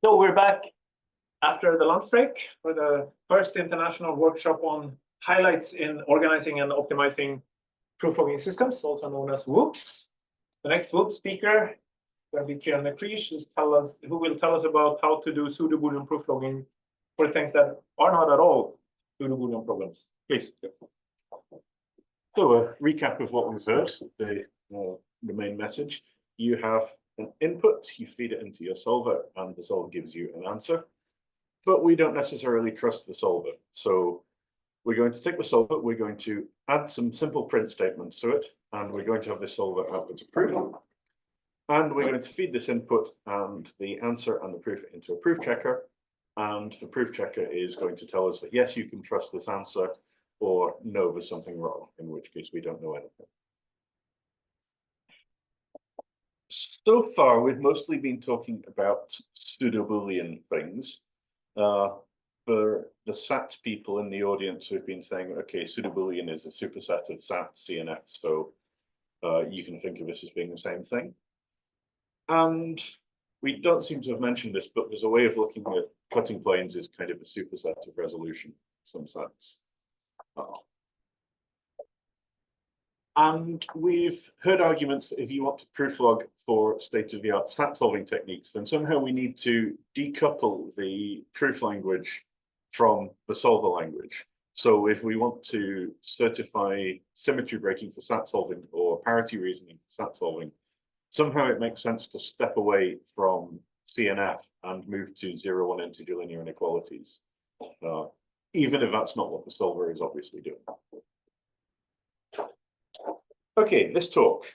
So we're back after the lunch break for the first international workshop on highlights in organizing and optimizing proof logging systems, also known as WOOPs. The next WOOP speaker will be Ciaran McCreesh, who will tell us about how to do pseudo-Boolean proof logging for things that are not at all pseudo-Boolean problems. Please. So a recap of what we've heard, the main message. You have an input, you feed it into your solver, and the solver gives you an answer. But we don't necessarily trust the solver. So we're going to take the solver, we're going to add some simple print statements to it, and we're going to have this solver output a proof. And we're going to feed this input and the answer and the proof into a proof checker. And the proof checker is going to tell us that, yes, you can trust this answer, or no, there's something wrong, in which case we don't know anything. So far, we've mostly been talking about pseudo-Boolean things. For the SAT people in the audience who've been saying, okay, pseudo-Boolean is a superset of SAT, CNF, so you can think of this as being the same thing. And we don't seem to have mentioned this, but there's a way of looking at cutting planes as kind of a superset of resolution in some sense. And we've heard arguments that if you want to proof log for state-of-the-art SAT solving techniques, then somehow we need to decouple the proof language from the solver language. So if we want to certify symmetry breaking for SAT solving or parity reasoning for SAT solving, somehow it makes sense to step away from CNF and move to 0-1 integer linear inequalities, even if that's not what the solver is obviously doing. Okay, this talk,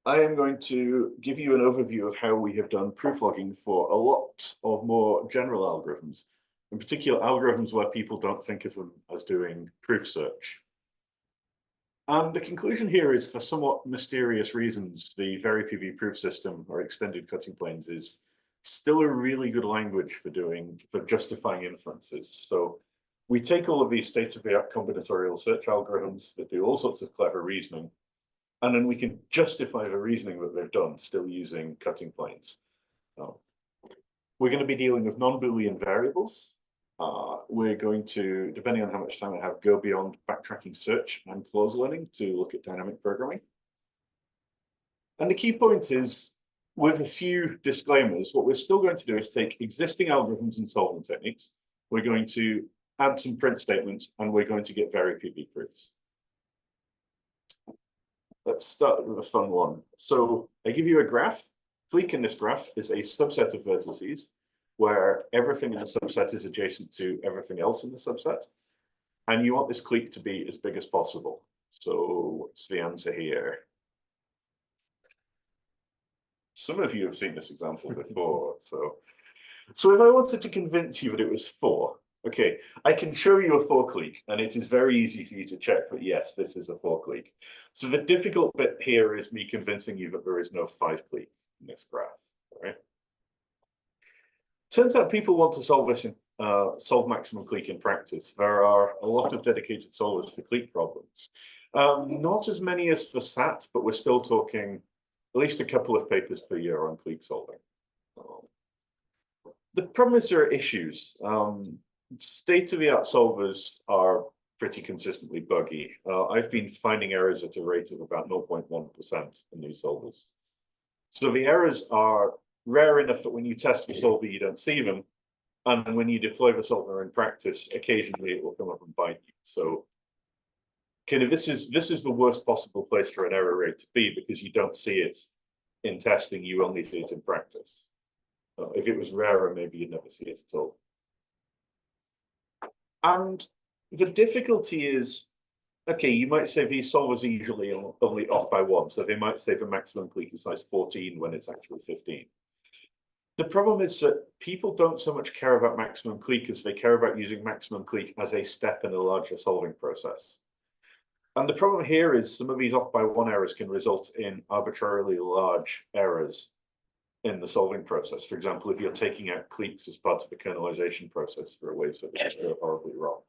I am going to give you an overview of how we have done proof logging for a lot of more general algorithms, in particular algorithms where people don't think of them as doing proof search. And the conclusion here is, for somewhat mysterious reasons, the VeriPB proof system or extended cutting planes is still a really good language for justifying inferences. So we take all of these state-of-the-art combinatorial search algorithms that do all sorts of clever reasoning, and then we can justify the reasoning that they've done still using cutting planes. We're going to be dealing with non-Boolean variables. We're going to, depending on how much time I have, go beyond backtracking search and close learning to look at dynamic programming. And the key point is, with a few disclaimers, what we're still going to do is take existing algorithms and solving techniques. We're going to add some print statements, and we're going to get VeriPB proofs. Let's start with a fun one. So I give you a graph. Clique in this graph is a subset of vertices where everything in the subset is adjacent to everything else in the subset. And you want this clique to be as big as possible. So what's the answer here? Some of you have seen this example before. So if I wanted to convince you that it was 4, okay, I can show you a 4 clique, and it is very easy for you to check that, yes, this is a 4 clique. So the difficult bit here is me convincing you that there is no 5 clique in this graph, right? Turns out people want to solve this in solve maximum clique in practice. There are a lot of dedicated solvers for clique problems. Not as many as for SAT, but we're still talking at least a couple of papers per year on clique solving. The problem is there are issues. State-of-the-art solvers are pretty consistently buggy. I've been finding errors at a rate of about 0.1% in these solvers. So the errors are rare enough that when you test the solver, you don't see them. And when you deploy the solver in practice, occasionally it will come up and bite you. So kind of this is the worst possible place for an error rate to be, because you don't see it in testing, you only see it in practice. If it was rarer, maybe you'd never see it at all. And the difficulty is, okay, you might say these solvers are usually only off by 1. So they might say the maximum clique is size 14 when it's actually 15. The problem is that people don't so much care about maximum clique as they care about using maximum clique as a step in a larger solving process. And the problem here is some of these off by 1 errors can result in arbitrarily large errors in the solving process. For example, if you're taking out cliques as part of the kernelization process for a way so that it's go horribly wrong.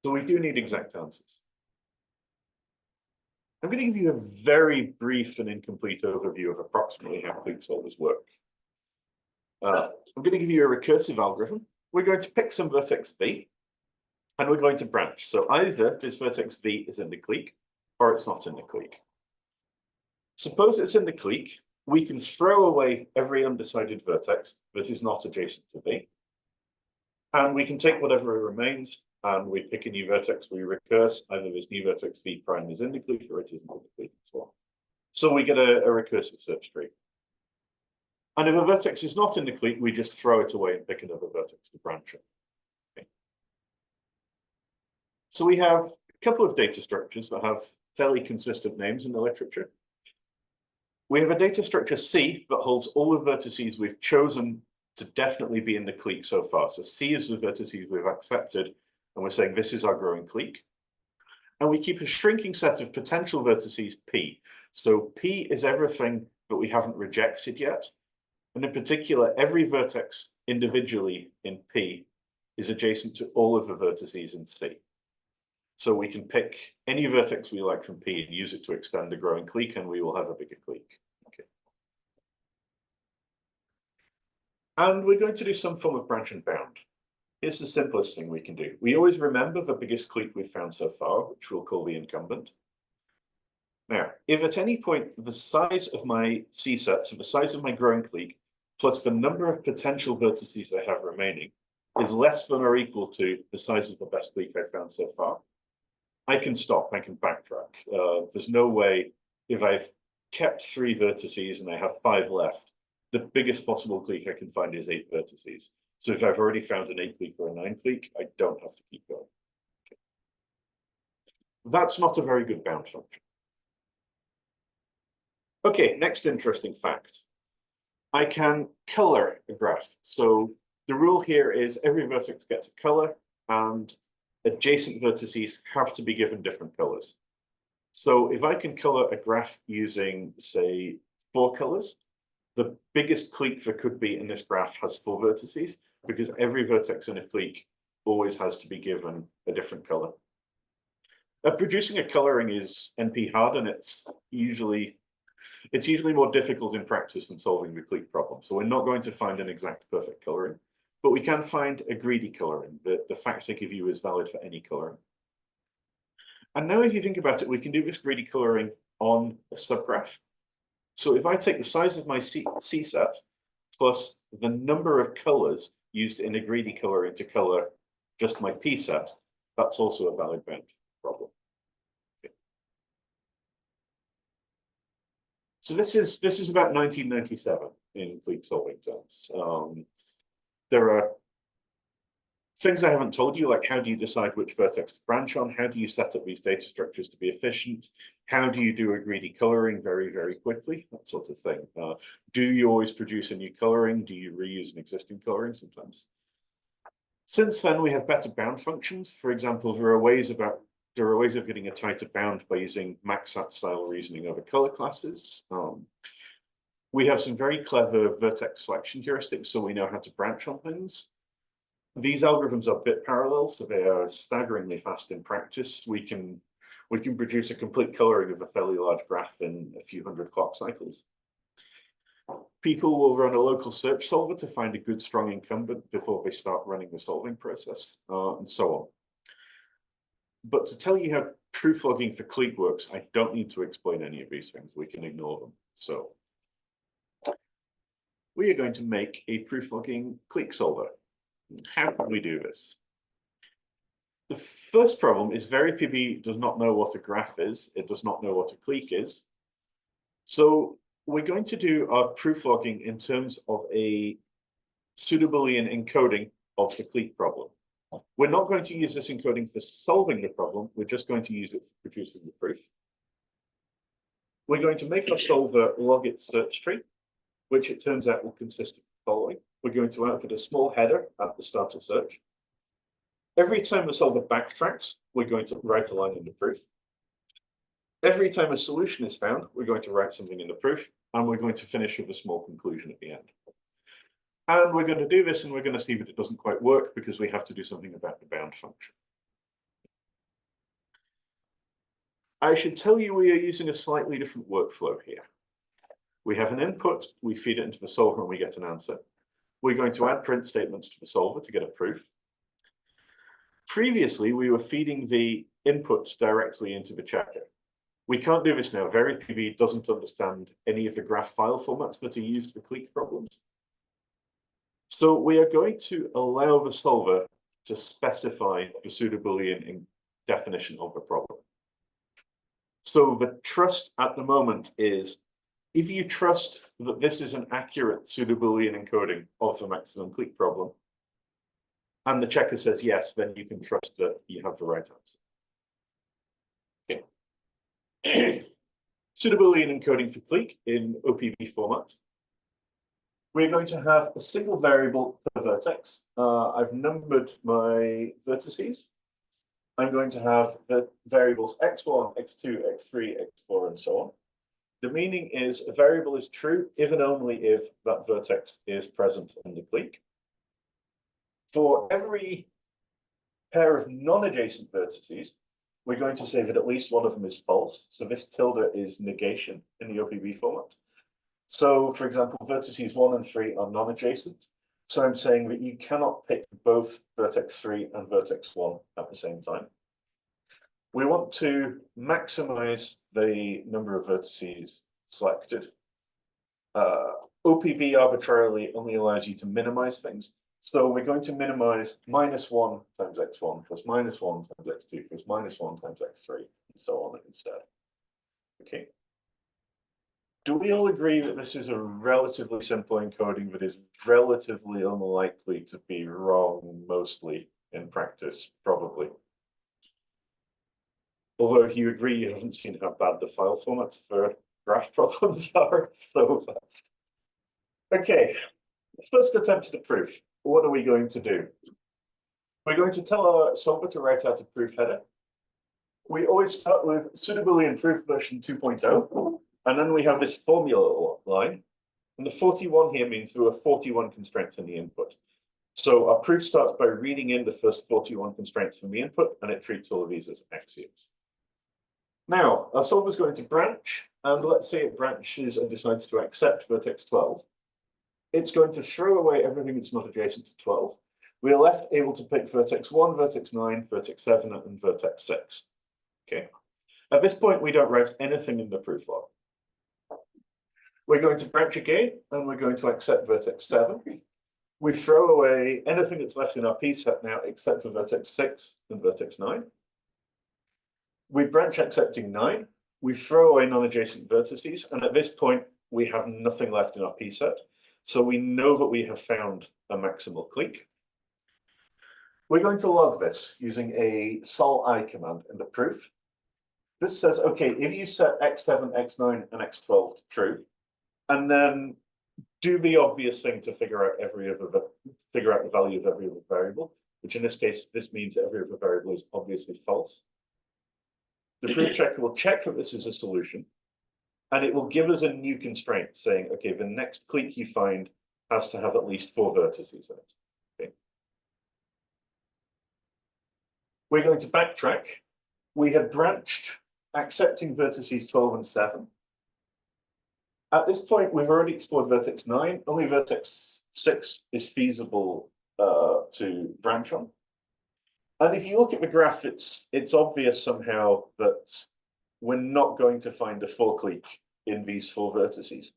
So we do need exact answers. I'm going to give you a very brief and incomplete overview of approximately how clique solvers work. I'm going to give you a recursive algorithm. We're going to pick some vertex v, and we're going to branch. So either this vertex v is in the clique, or it's not in the clique. Suppose it's in the clique, we can throw away every undecided vertex that is not adjacent to v, and we can take whatever remains, and we pick a new vertex, we recurse, either this new vertex v prime is in the clique, or it isn't in the clique as well. So we get a recursive search tree. And if a vertex is not in the clique, we just throw it away and pick another vertex to branch on. Okay. So we have a couple of data structures that have fairly consistent names in the literature. We have a data structure C that holds all the vertices we've chosen to definitely be in the clique so far. So C is the vertices we've accepted, and we're saying this is our growing clique. And we keep a shrinking set of potential vertices P. So P is everything that we haven't rejected yet. And in particular, every vertex individually in P is adjacent to all of the vertices in C. So we can pick any vertex we like from P and use it to extend a growing clique, and we will have a bigger clique. Okay. And we're going to do some form of branch and bound. Here's the simplest thing we can do. We always remember the biggest clique we've found so far, which we'll call the incumbent. Now, if at any point the size of my C set, so the size of my growing clique, plus the number of potential vertices I have remaining, is less than or equal to the size of the best clique I've found so far, I can stop, I can backtrack. There's no way, if I've kept 3 vertices and I have 5 left, the biggest possible clique I can find is 8 vertices. So if I've already found an 8 clique or a 9 clique, I don't have to keep going. Okay. That's not a very good bound function. Okay, next interesting fact. I can color a graph. So the rule here is every vertex gets a color, and adjacent vertices have to be given different colors. So if I can color a graph using, say, 4 colors, the biggest clique there could be in this graph has 4 vertices, because every vertex in a clique always has to be given a different color. Producing a coloring is NP hard, and it's usually more difficult in practice than solving the clique problem. So we're not going to find an exact perfect coloring, but we can find a greedy coloring. The fact I give you is valid for any coloring. And now if you think about it, we can do this greedy coloring on a subgraph. So if I take the size of my C set plus the number of colors used in a greedy coloring to color just my P set, that's also a valid bound problem. Okay. So this is about 1997 in clique solving terms. There are things I haven't told you, like how do you decide which vertex to branch on? How do you set up these data structures to be efficient? How do you do a greedy coloring very, very quickly? That sort of thing. Do you always produce a new coloring? Do you reuse an existing coloring sometimes? Since then, we have better bound functions. For example, there are ways of getting a tighter bound by using maxsat style reasoning over color classes. We have some very clever vertex selection heuristics, so we know how to branch on things. These algorithms are bit parallel, so they are staggeringly fast in practice. We can produce a complete coloring of a fairly large graph in a few hundred clock cycles. People will run a local search solver to find a good, strong incumbent before they start running the solving process, and so on. But to tell you how proof logging for clique works, I don't need to explain any of these things. We can ignore them. So we are going to make a proof logging clique solver. How can we do this? The first problem is VeriPB does not know what a graph is. It does not know what a clique is. So we're going to do our proof logging in terms of a Pseudo-Boolean encoding of the clique problem. We're not going to use this encoding for solving the problem. We're just going to use it for producing the proof. We're going to make our solver log its search tree, which it turns out will consist of the following. We're going to output a small header at the start of search. Every time the solver backtracks, we're going to write a line in the proof. Every time a solution is found, we're going to write something in the proof, and we're going to finish with a small conclusion at the end. And we're going to do this, and we're going to see that it doesn't quite work because we have to do something about the bound function. I should tell you we are using a slightly different workflow here. We have an input, we feed it into the solver, and we get an answer. We're going to add print statements to the solver to get a proof. Previously, we were feeding the inputs directly into the checker. We can't do this now. VeriPB doesn't understand any of the graph file formats that are used for clique problems. So we are going to allow the solver to specify the pseudo-Boolean definition of the problem. So the trust at the moment is, if you trust that this is an accurate pseudo-Boolean encoding of the maximum clique problem, and the checker says yes, then you can trust that you have the right answer. Okay. Pseudo-Boolean encoding for clique in OPB format. We're going to have a single variable per vertex. I've numbered my vertices. I'm going to have the variables x1, x2, x3, x4, and so on. The meaning is a variable is true if and only if that vertex is present in the clique. For every pair of non-adjacent vertices, we're going to say that at least one of them is false. So this tilde is negation in the OPB format. So, for example, vertices 1 and 3 are non-adjacent. So I'm saying that you cannot pick both vertex 3 and vertex 1 at the same time. We want to maximize the number of vertices selected. OPB arbitrarily only allows you to minimize things. So we're going to minimize -1 times x1 plus -1 times x2 plus -1 times x3 and so on instead. Okay. Do we all agree that this is a relatively simple encoding that is relatively unlikely to be wrong mostly in practice? Probably. Although if you agree, you haven't seen how bad the file formats for graph problems are so fast. Okay, first attempt at the proof. What are we going to do? We're going to tell our solver to write out a proof header. We always start with Pseudo-Boolean proof version 2.0, and then we have this formula line. And the 41 here means there are 41 constraints in the input. So our proof starts by reading in the first 41 constraints from the input, and it treats all of these as axioms. Now, our solver is going to branch, and let's say it branches and decides to accept vertex 12. It's going to throw away everything that's not adjacent to 12. We are left able to pick vertex 1, vertex 9, vertex 7, and vertex 6. Okay. At this point, we don't write anything in the proof log. We're going to branch again, and we're going to accept vertex 7. We throw away anything that's left in our P set now, except for vertex 6 and vertex 9. We branch accepting 9. We throw away non-adjacent vertices, and at this point, we have nothing left in our P set. So we know that we have found a maximal clique. We're going to log this using a sol_i command in the proof. This says, okay, if you set x7, x9, and x12 to true, and then do the obvious thing to figure out the value of every other variable, which in this case, this means every other variable is obviously false. The proof checker will check that this is a solution, and it will give us a new constraint saying, okay, the next clique you find has to have at least 4 vertices in it. Okay. We're going to backtrack. We have branched accepting vertices 12 and 7. At this point, we've already explored vertex 9. Only vertex 6 is feasible to branch on. And if you look at the graph, it's obvious somehow that we're not going to find a 4 clique in these 4 vertices.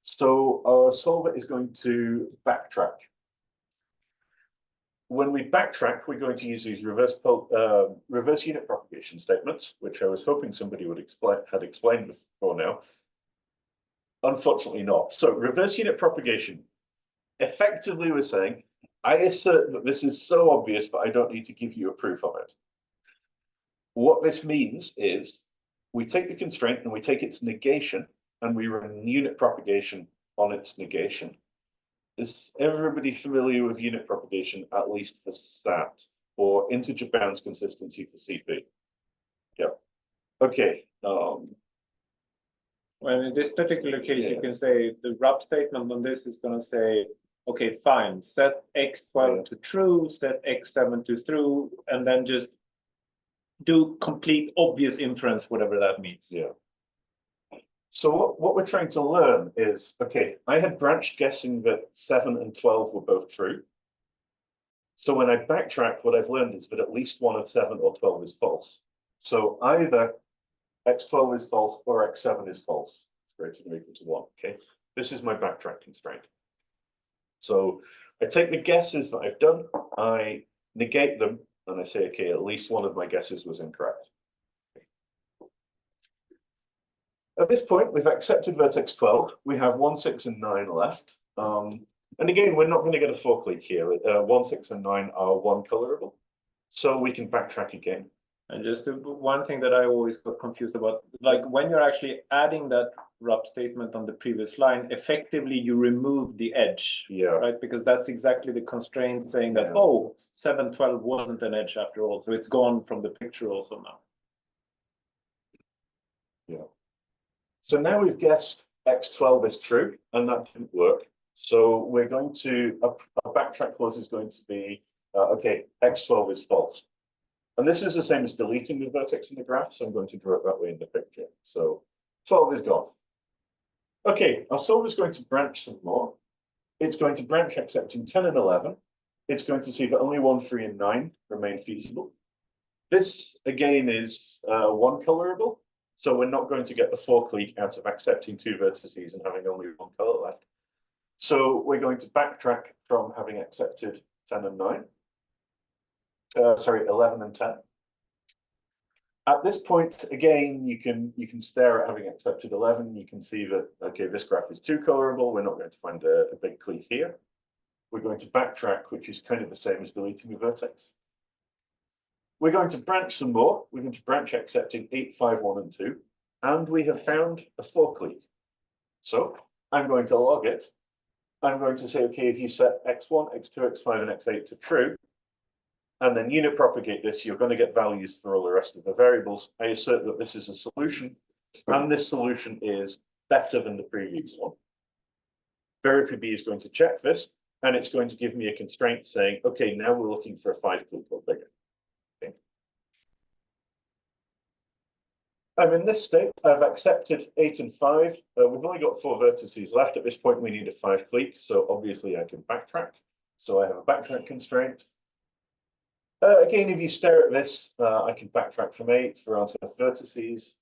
So our solver is going to backtrack. When we backtrack, we're going to use these reverse unit propagation statements, which I was hoping somebody would had explained before now. Unfortunately not. So reverse unit propagation. Effectively, we're saying, I assert that this is so obvious that I don't need to give you a proof of it. What this means is we take the constraint and we take its negation and we run unit propagation on its negation. Is everybody familiar with unit propagation, at least for SAT, or integer bounds consistency for CP? Yep. Okay. Well, in this particular case, you can say the wrap statement on this is going to say, okay, fine, set x12 to true, set x7 to true, and then just do complete obvious inference, whatever that means. Yeah. So what we're trying to learn is, okay, I had branched guessing that 7 and 12 were both true. So when I backtrack, what I've learned is that at least one of 7 or 12 is false. So either x12 is false or x7 is false. It's greater than or equal to 1, okay? This is my backtrack constraint. So I take the guesses that I've done, I negate them, and I say, okay, at least one of my guesses was incorrect. At this point, we've accepted vertex 12. We have 1, 6, and 9 left. And again, we're not going to get a 4 clique here. 1, 6, and 9 are one colorable. So we can backtrack again. And just one thing that I always got confused about, like when you're actually adding that wrap statement on the previous line, effectively you remove the edge, right? Because that's exactly the constraint saying that, oh, 7, 12 wasn't an edge after all. So it's gone from the picture also now. Yeah. So now we've guessed x12 is true, and that didn't work. So we're going to, our backtrack clause is going to be, okay, x12 is false. And this is the same as deleting the vertex in the graph, so I'm going to draw it that way in the picture. So 12 is gone. Okay, our solver is going to branch some more. It's going to branch accepting 10 and 11. It's going to see that only 1, 3, and 9 remain feasible. This, again, is one colorable. So we're not going to get the 4 clique out of accepting 2 vertices and having only 1 color left. So we're going to backtrack from having accepted 10 and 9. Sorry, 11 and 10. At this point, again, you can stare at having accepted 11. You can see that, okay, this graph is too colorable. We're not going to find a big clique here. We're going to backtrack, which is kind of the same as deleting the vertex. We're going to branch some more. We're going to branch accepting 8, 5, 1, and 2. And we have found a 4 clique. So I'm going to log it. I'm going to say, okay, if you set x1, x2, x5, and x8 to true, and then unit propagate this, you're going to get values for all the rest of the variables. I assert that this is a solution, and this solution is better than the previous one. VeriPB is going to check this, and it's going to give me a constraint saying, okay, now we're looking for a 5 clique or bigger. Okay. I'm in this state. I've accepted 8 and 5. We've only got 4 vertices left. At this point, we need a 5 clique, so obviously I can backtrack. So I have a backtrack constraint. Again, if you stare at this, I can backtrack from 8 for answer vertices.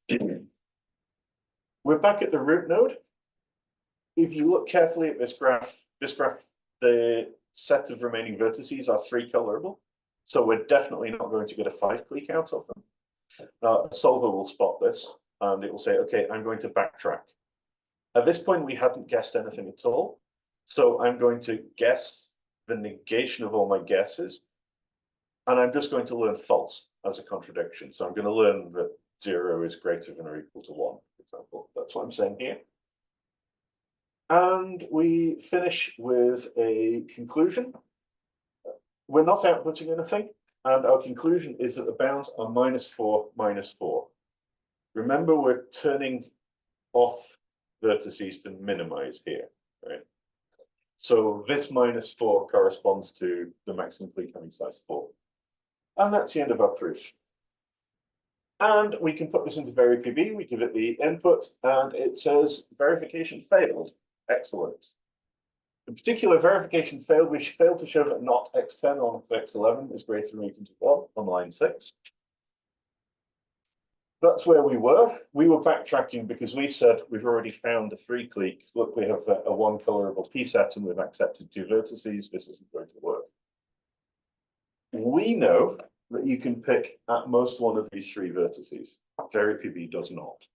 We're back at the root node. If you look carefully at this graph, the set of remaining vertices are 3 colorable. So we're definitely not going to get a 5 clique out of them. A solver will spot this, and it will say, okay, I'm going to backtrack. At this point, we hadn't guessed anything at all. So I'm going to guess the negation of all my guesses. And I'm just going to learn false as a contradiction. So I'm going to learn that 0 is greater than or equal to 1, for example. That's what I'm saying here. And we finish with a conclusion. We're not outputting anything. And our conclusion is that the bounds are -4, -4. Remember, we're turning off vertices to minimize here, right? So this -4 corresponds to the maximum clique having size 4. And that's the end of our proof. And we can put this into VeriPB. We give it the input, and it says verification failed. Excellent. In particular, verification failed. We failed to show that not x10 or x11 is greater than or equal to 1 on line 6. That's where we were. We were backtracking because we said we've already found a 3 clique. Look, we have a 1 colorable p set, and we've accepted 2 vertices. This isn't going to work. We know that you can pick at most one of these 3 vertices. VeriPB does not.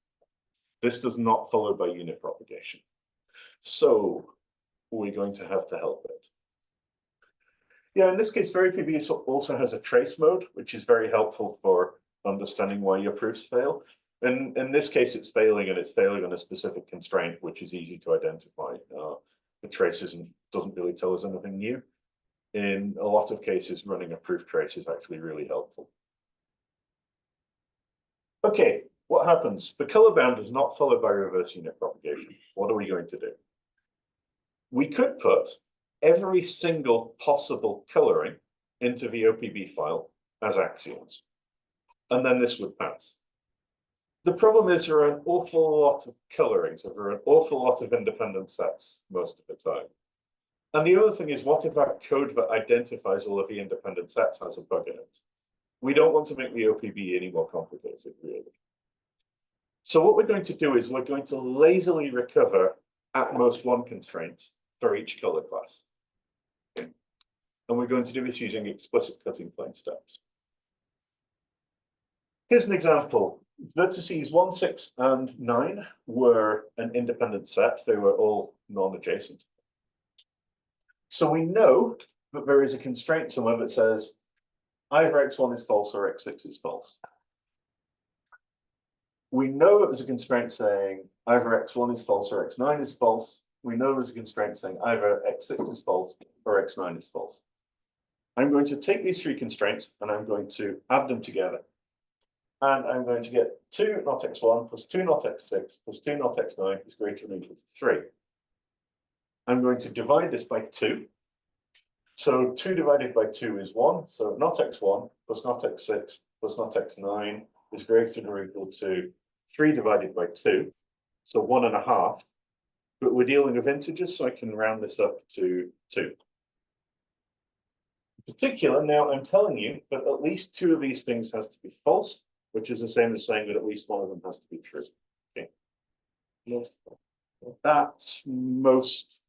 This does not follow by unit propagation. So we're going to have to help it. Yeah, in this case, VeriPB also has a trace mode, which is very helpful for understanding why your proofs fail. And in this case, it's failing, and it's failing on a specific constraint, which is easy to identify. The trace doesn't really tell us anything new. In a lot of cases, running a proof trace is actually really helpful. Okay, what happens? The color bound is not followed by reverse unit propagation. What are we going to do? We could put every single possible coloring into the OPB file as axioms, and then this would pass. The problem is there are an awful lot of colorings, so there are an awful lot of independent sets most of the time. And the other thing is, what if our code that identifies all of the independent sets has a bug in it? We don't want to make the OPB any more complicated, really. So what we're going to do is we're going to lazily recover at most one constraint for each color class. Okay. And we're going to do this using explicit cutting plane steps. Here's an example. Vertices 1, 6, and 9 were an independent set. They were all non-adjacent. So we know that there is a constraint somewhere that says either x1 is false or x6 is false. We know that there's a constraint saying either x1 is false or x9 is false. We know there's a constraint saying either x6 is false or x9 is false. I'm going to take these three constraints and I'm going to add them together. And I'm going to get 2 not x1 plus 2 not x6 plus 2 not x9 is greater than or equal to 3. I'm going to divide this by 2. So 2 divided by 2 is 1. So not x1 plus not x6 plus not x9 is greater than or equal to 3 divided by 2. So 1.5. But we're dealing with integers, so I can round this up to 2. In particular, now I'm telling you that at least 2 of these things has to be false, which is the same as saying that at least one of them has to be true. Okay. That's most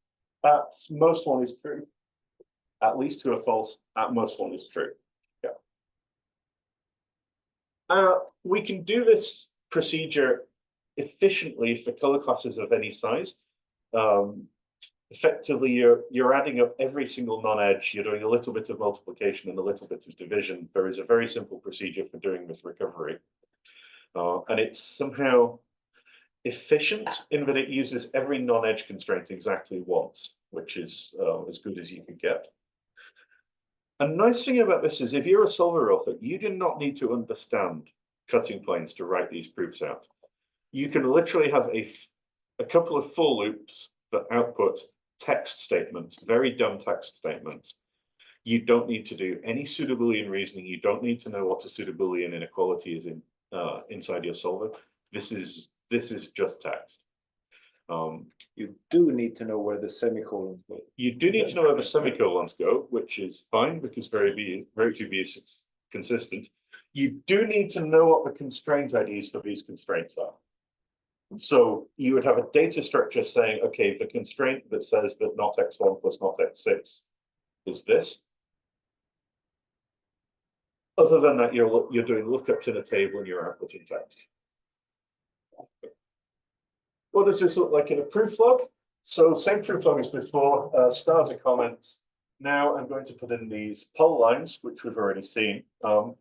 one is true. At least 2 are false. At most one is true. Yeah. We can do this procedure efficiently for color classes of any size. Effectively, you're adding up every single non-edge. You're doing a little bit of multiplication and a little bit of division. There is a very simple procedure for doing this recovery, and it's somehow efficient in that it uses every non-edge constraint exactly once, which is as good as you can get. A nice thing about this is if you're a solver author, you do not need to understand cutting planes to write these proofs out. You can literally have a couple of for loops that output text statements, very dumb text statements. You don't need to do any Pseudo-Boolean reasoning. You don't need to know what a Pseudo-Boolean inequality is inside your solver. This is just text. You do need to know where the semicolons go. You do need to know where the semicolons go, which is fine because VeriPB is consistent. You do need to know what the constraint IDs for these constraints are. So you would have a data structure saying, okay, the constraint that says that not x1 plus not x6 is this. Other than that, you're doing lookups in a table and you're outputting text. What does this look like in a proof log? So same proof log as before, stars are comments. Now I'm going to put in these poll lines, which we've already seen. I'm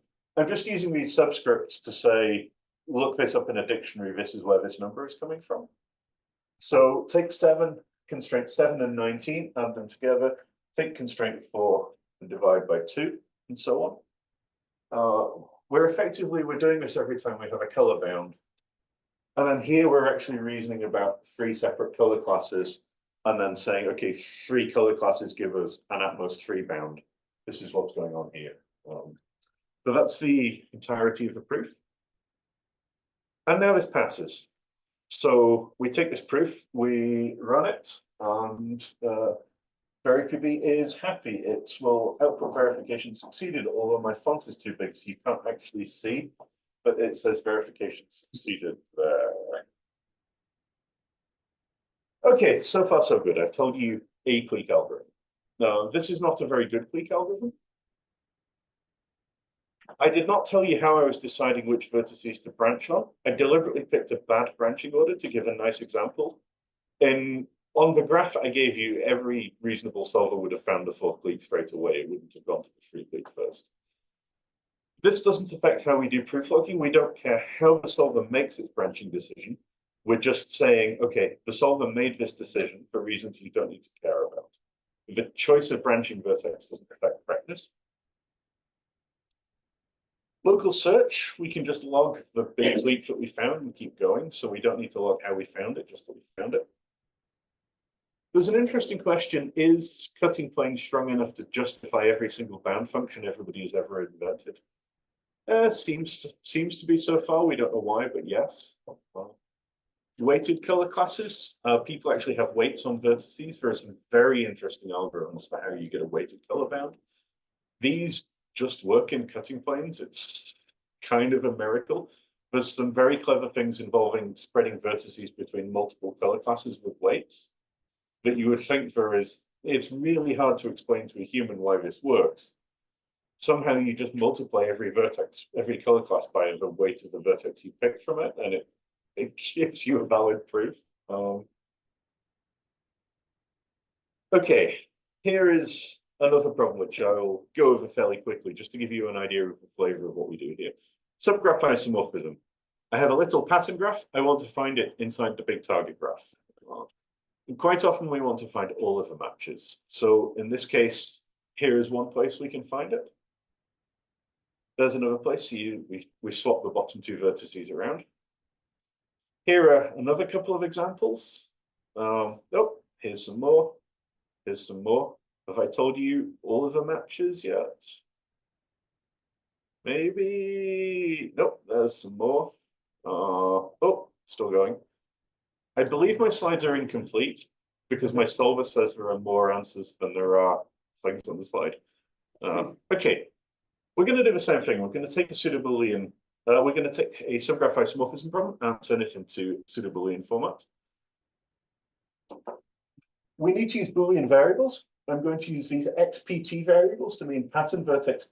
just using these subscripts to say, look this up in a dictionary, this is where this number is coming from. So take 7, constraint 7 and 19, add them together, take constraint 4 and divide by 2, and so on. We're doing this every time we have a color bound. And then here we're actually reasoning about 3 separate color classes and then saying, okay, 3 color classes give us an at most 3 bound. This is what's going on here. So that's the entirety of the proof. And now this passes. So we take this proof, we run it, and VeriPB is happy. It will output verification succeeded, although my font is too big, so you can't actually see, but it says verification succeeded there. Okay, so far so good. I've told you a clique algorithm. Now, this is not a very good clique algorithm. I did not tell you how I was deciding which vertices to branch on. I deliberately picked a bad branching order to give a nice example. On the graph I gave you, every reasonable solver would have found the 4th clique straight away. It wouldn't have gone to the 3 clique first. This doesn't affect how we do proof logging. We don't care how the solver makes its branching decision. We're just saying, okay, the solver made this decision for reasons you don't need to care about. The choice of branching vertex doesn't affect correctness. Local search, we can just log the big clique that we found and keep going. So we don't need to log how we found it, just that we found it. There's an interesting question, is cutting plane strong enough to justify every single bound function everybody has ever invented? Seems to be so far. We don't know why, but yes. Weighted color classes. People actually have weights on vertices. There are some very interesting algorithms for how you get a weighted color bound. These just work in cutting planes. It's kind of a miracle. There's some very clever things involving spreading vertices between multiple color classes with weights that you would think there is. It's really hard to explain to a human why this works. Somehow you just multiply every vertex, every color class by the weight of the vertex you pick from it, and it gives you a valid proof. Okay, here is another problem which I'll go over fairly quickly just to give you an idea of the flavor of what we do here. Subgraph isomorphism. I have a little pattern graph. I want to find it inside the big target graph. And quite often we want to find all of the matches. So in this case, here is one place we can find it. There's another place. We swap the bottom two vertices around. Here are another couple of examples. Oh, here's some more. Here's some more. Have I told you all of the matches yet? Maybe. Nope, there's some more. Oh, still going. I believe my slides are incomplete because my solver says there are more answers than there are things on the slide. Okay. We're going to do the same thing. We're going to take a Pseudo-Boolean. We're going to take a subgraph isomorphism problem and turn it into Pseudo-Boolean format. We need to use Boolean variables. I'm going to use these XPT variables to mean pattern vertex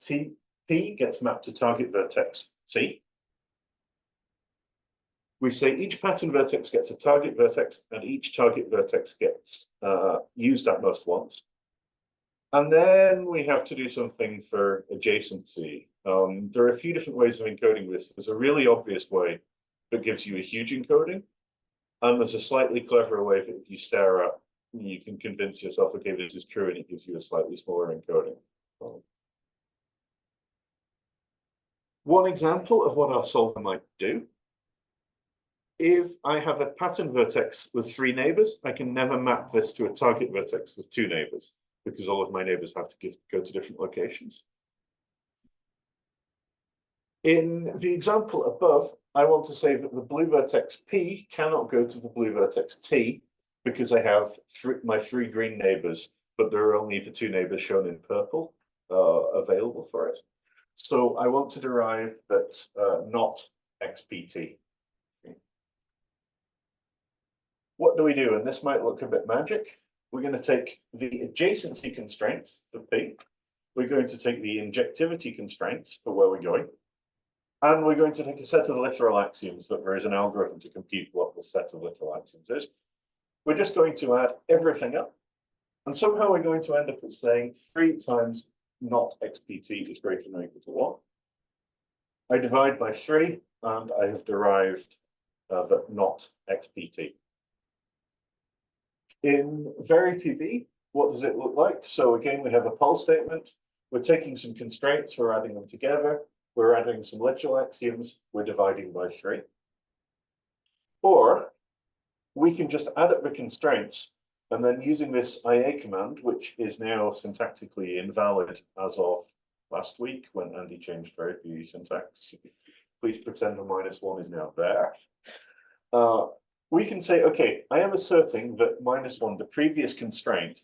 P gets mapped to target vertex T. We say each pattern vertex gets a target vertex and each target vertex gets used at most once. And then we have to do something for adjacency. There are a few different ways of encoding this. There's a really obvious way that gives you a huge encoding. And there's a slightly cleverer way that if you stare at, you can convince yourself, okay, this is true, and it gives you a slightly smaller encoding. One example of what our solver might do. If I have a pattern vertex with 3 neighbors, I can never map this to a target vertex with 2 neighbors, because all of my neighbors have to go to different locations. In the example above, I want to say that the blue vertex P cannot go to the blue vertex T because I have my 3 green neighbors, but there are only the 2 neighbors shown in purple available for it. So I want to derive that not XPT. What do we do? And this might look a bit magic. We're going to take the adjacency constraints for P. We're going to take the injectivity constraints for where we're going. And we're going to take a set of literal axioms that there is an algorithm to compute what the set of literal axioms is. We're just going to add everything up. And somehow we're going to end up with saying 3 times not XPT is greater than or equal to 1. I divide by 3, and I have derived that not XPT. In VeriPB, what does it look like? So again, we have a poll statement. We're taking some constraints, we're adding them together. We're adding some literal axioms, we're dividing by 3. Or we can just add up the constraints and then using this IA command, which is now syntactically invalid as of last week when Andy changed VeriPB syntax. Please pretend the -1 is now there. We can say, okay, I am asserting that -1, the previous constraint,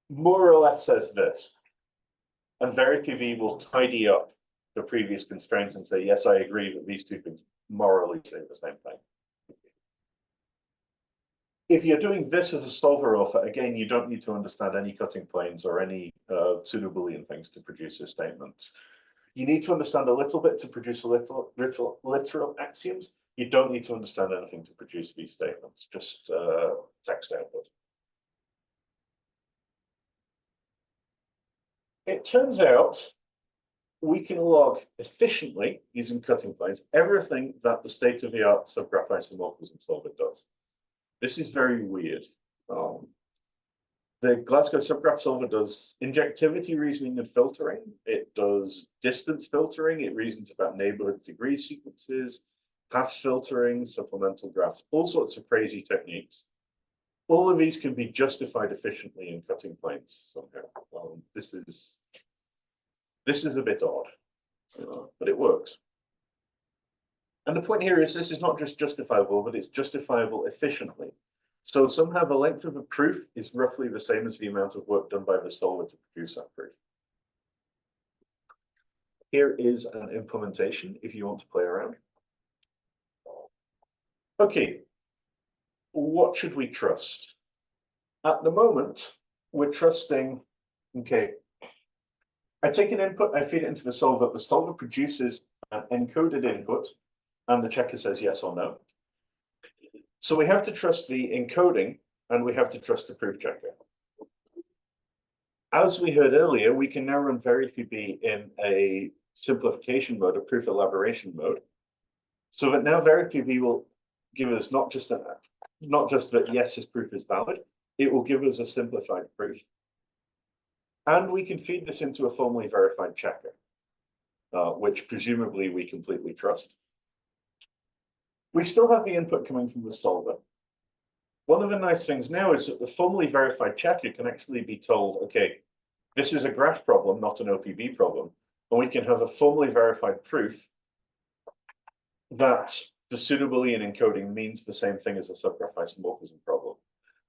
more or less says this. And VeriPB will tidy up the previous constraints and say, yes, I agree that these 2 things morally say the same thing. If you're doing this as a solver author, again, you don't need to understand any cutting planes or any Pseudo-Boolean things to produce this statement. You need to understand a little bit to produce a literal axioms. You don't need to understand anything to produce these statements, just text output. It turns out we can log efficiently using cutting planes everything that the state-of-the-art subgraph isomorphism solver does. This is very weird. The Glasgow subgraph solver does injectivity reasoning and filtering. It does distance filtering. It reasons about neighborhood degree sequences, path filtering, supplemental graphs, all sorts of crazy techniques. All of these can be justified efficiently in cutting planes somehow. This is a bit odd. but it works. And the point here is this is not just justifiable, but it's justifiable efficiently. So somehow the length of a proof is roughly the same as the amount of work done by the solver to produce that proof. Here is an implementation if you want to play around. Okay, what should we trust? At the moment, we're trusting, okay, I take an input, I feed it into the solver produces an encoded input, and the checker says yes or no. So we have to trust the encoding, and we have to trust the proof checker. As we heard earlier, we can now run VeriPB in a simplification mode, a proof elaboration mode, so that now VeriPB will give us not just that yes, this proof is valid, it will give us a simplified proof. And we can feed this into a formally verified checker, which presumably we completely trust. We still have the input coming from the solver. One of the nice things now is that the formally verified checker can actually be told, okay, this is a graph problem, not an OPB problem. And we can have a formally verified proof that the Pseudo-Boolean encoding means the same thing as a subgraph isomorphism problem.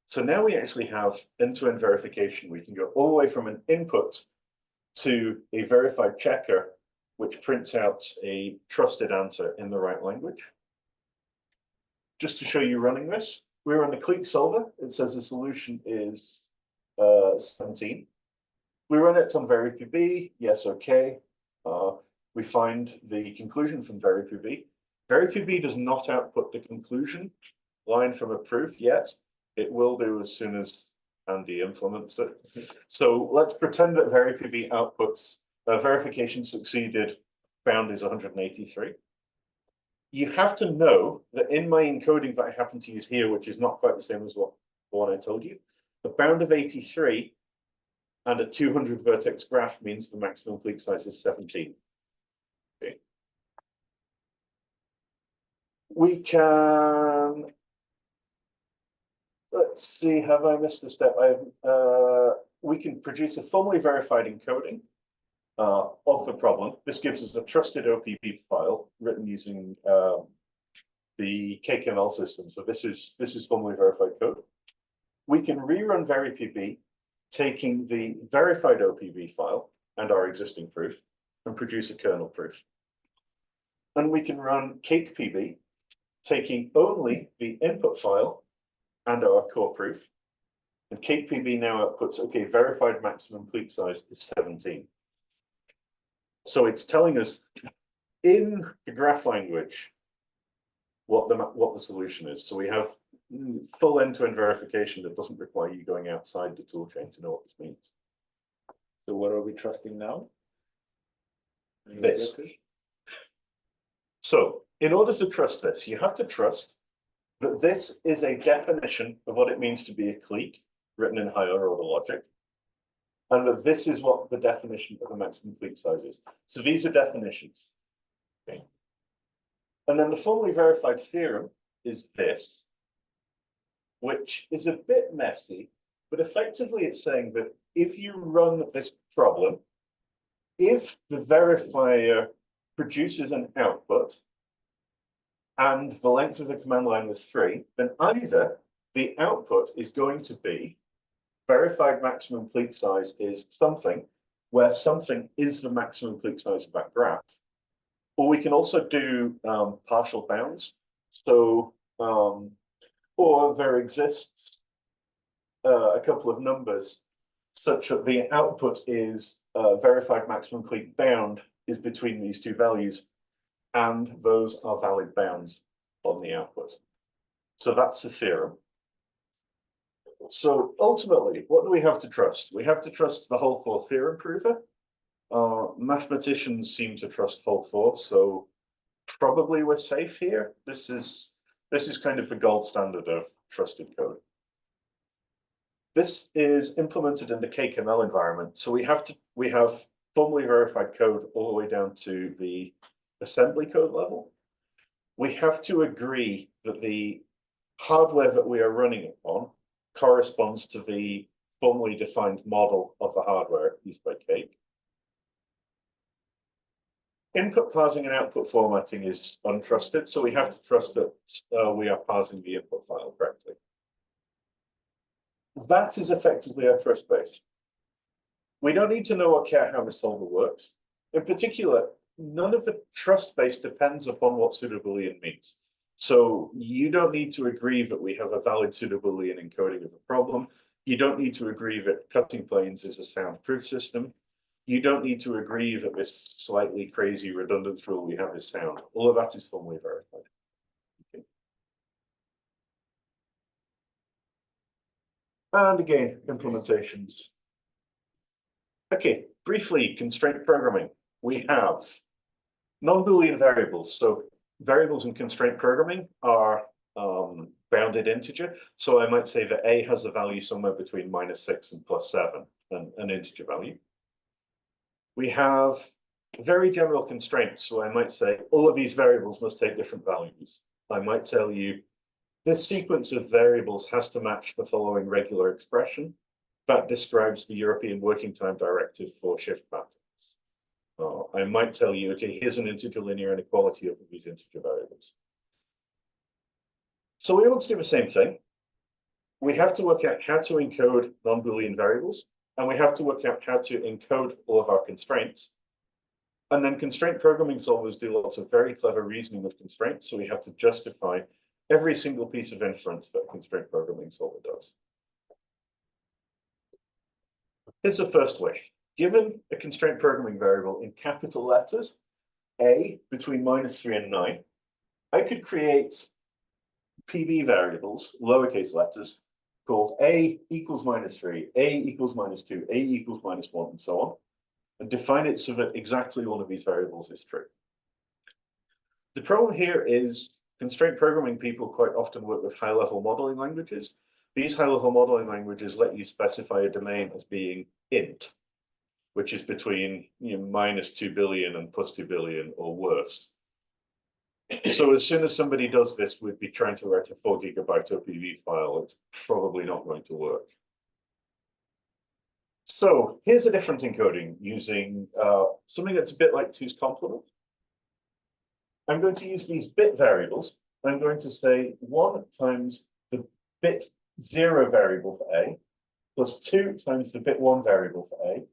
So now we actually have end-to-end verification. We can go all the way from an input to a verified checker, which prints out a trusted answer in the right language. Just to show you running this, we run the clique solver. It says the solution is 17. We run it on VeriPB. Yes, okay. We find the conclusion from VeriPB. VeriPB does not output the conclusion line from a proof yet. It will do as soon as Andy implements it. So let's pretend that VeriPB outputs verification succeeded, bound is 183. You have to know that in my encoding that I happen to use here, which is not quite the same as the one I told you, the bound of 83 and a 200 vertex graph means the maximum clique size is 17. Okay. We can, let's see, have I missed a step? We can produce a formally verified encoding of the problem. This gives us a trusted OPB file written using the KML system. So this is formally verified code. We can rerun VeriPB, taking the verified OPB file and our existing proof and produce a kernel proof. And we can run CakePB, taking only the input file and our core proof. And CakePB now outputs, okay, verified maximum clique size is 17. So it's telling us in the graph language what the solution is. So we have full end-to-end verification that doesn't require you going outside the toolchain to know what this means. So what are we trusting now? This. So in order to trust this, you have to trust that this is a definition of what it means to be a clique written in higher order logic, and that this is what the definition of a maximum clique size is. So these are definitions. Okay. And then the formally verified theorem is this, which is a bit messy, but effectively it's saying that if you run this problem, if the verifier produces an output and the length of the command line was 3, then either the output is going to be verified maximum clique size is something where something is the maximum clique size of that graph. Or we can also do partial bounds. So, or there exists a couple of numbers such that the output is verified maximum clique bound is between these two values, and those are valid bounds on the output. So that's the theorem. So ultimately, what do we have to trust? We have to trust the whole 4 theorem prover. Mathematicians seem to trust whole 4, so probably we're safe here. This is kind of the gold standard of trusted code. This is implemented in the KML environment, so we have formally verified code all the way down to the assembly code level. We have to agree that the hardware that we are running it on corresponds to the formally defined model of the hardware used by Cake. Input parsing and output formatting is untrusted, so we have to trust that we are parsing the input file correctly. That is effectively our trust base. We don't need to know or care how the solver works. In particular, none of the trust base depends upon what Pseudo-Boolean means. So you don't need to agree that we have a valid Pseudo-Boolean encoding of a problem. You don't need to agree that cutting planes is a sound proof system. You don't need to agree that this slightly crazy redundance rule we have is sound. All of that is formally verified. Okay. And again, implementations. Okay, briefly, constraint programming. We have non-Boolean variables. So variables in constraint programming are bounded integer. So I might say that a has a value somewhere between -6 and +7, an integer value. We have very general constraints. So I might say all of these variables must take different values. I might tell you this sequence of variables has to match the following regular expression. That describes the European Working Time Directive for shift patterns. I might tell you, okay, here's an integer linear inequality over these integer variables. So we want to do the same thing. We have to work out how to encode non-Boolean variables, and we have to work out how to encode all of our constraints. And then constraint programming solvers do lots of very clever reasoning with constraints, so we have to justify every single piece of inference that a constraint programming solver does. Here's the first way. Given a constraint programming variable in capital letters, a between -3 and 9, I could create PB variables, lowercase letters, called a equals -3, a equals -2, a equals -1, and so on, and define it so that exactly one of these variables is true. The problem here is constraint programming people quite often work with high-level modeling languages. These high-level modeling languages let you specify a domain as being int, which is between -2 billion and +2 billion or worse. So as soon as somebody does this, we'd be trying to write a 4 GB OPV file. It's probably not going to work. So here's a different encoding using something that's a bit like 2's complement. I'm going to use these bit variables. I'm going to say 1 times the bit 0 variable for a, plus 2 times the bit 1 variable for a,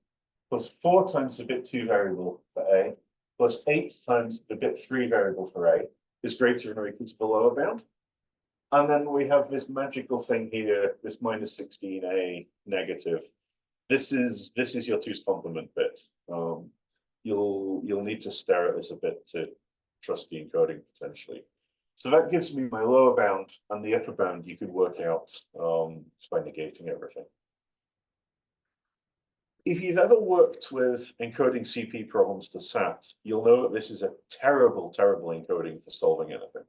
plus 4 times the bit 2 variable for a, plus 8 times the bit 3 variable for a is greater than or equal to the lower bound. And then we have this magical thing here, this -16a negative. This is your 2's complement bit. You'll need to stare at this a bit to trust the encoding potentially. So that gives me my lower bound, and the upper bound you could work out just by negating everything. If you've ever worked with encoding CP problems to SAT, you'll know that this is a terrible, terrible encoding for solving anything.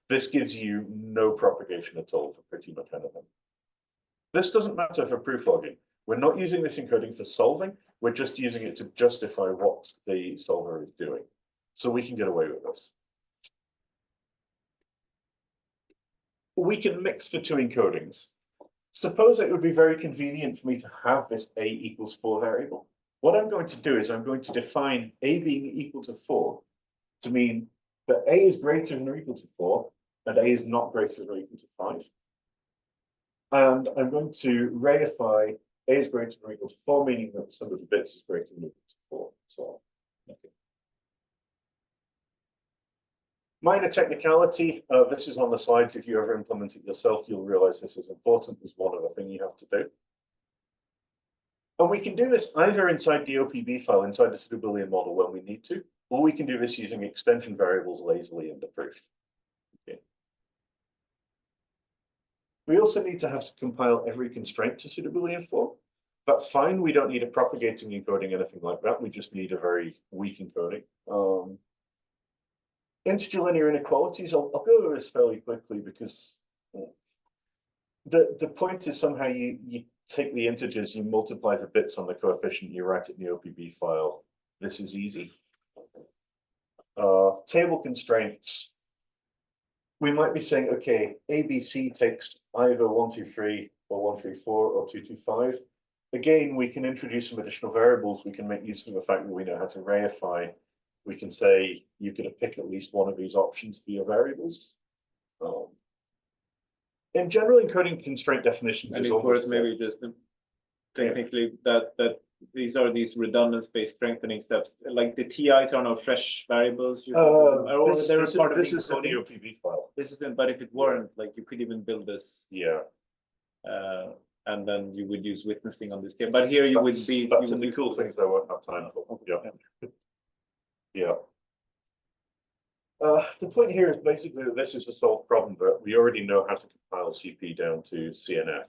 This gives you no propagation at all for pretty much anything. This doesn't matter for proof logging. We're not using this encoding for solving. We're just using it to justify what the solver is doing. So we can get away with this. We can mix the two encodings. Suppose it would be very convenient for me to have this a equals 4 variable. What I'm going to do is I'm going to define a being equal to 4 to mean that a is greater than or equal to 4 and a is not greater than or equal to 5. And I'm going to reify a is greater than or equal to 4, meaning that the sum of the bits is greater than or equal to 4. So, okay. Minor technicality, this is on the slides. If you ever implement it yourself, you'll realize this is important. There's one other thing you have to do. And we can do this either inside the OPB file, inside the Pseudo-Boolean model when we need to, or we can do this using extension variables lazily in the proof. Okay. We also need to have to compile every constraint to Pseudo-Boolean for. That's fine. We don't need a propagating encoding, anything like that. We just need a very weak encoding. Integer linear inequalities, I'll go over this fairly quickly because the point is somehow you take the integers, you multiply the bits on the coefficient, you write it in the OPB file. This is easy. Table constraints. We might be saying, okay, ABC takes either 1, 2, 3 or 1, 3, 4 or 2, 2, 5. Again, we can introduce some additional variables. We can make use of the fact that we know how to reify we can say you can pick at least one of these options for your variables. In general, encoding constraint definitions And is it's worth almost maybe just technically that these are these redundant space strengthening steps. Like the TIs are now fresh variables. This is only your PB file. This isn't, but if it weren't, like you could even build this. Yeah. And then you would use witnessing on this tier. But here you would be. That's the cool things I won't have time for. Yeah. Yeah. The point here is basically that this is a solved problem, but we already know how to compile CP down to CNF.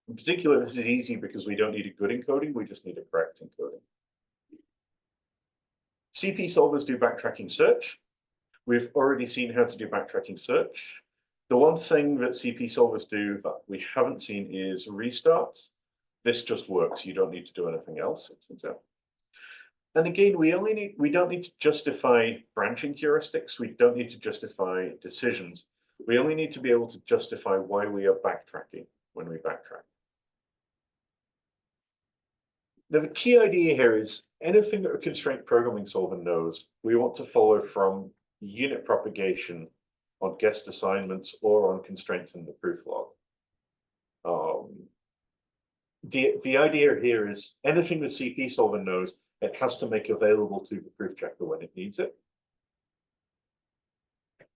In particular, this is easy because we don't need a good encoding, we just need a correct encoding. CP solvers do backtracking search. We've already seen how to do backtracking search. The one thing that CP solvers do that we haven't seen is restart. This just works. You don't need to do anything else. It turns out. And again, we don't need to justify branching heuristics. We don't need to justify decisions. We only need to be able to justify why we are backtracking when we backtrack. Now, the key idea here is anything that a constraint programming solver knows, we want to follow from unit propagation on guest assignments or on constraints in the proof log. The idea here is anything the CP solver knows, it has to make available to the proof checker when it needs it.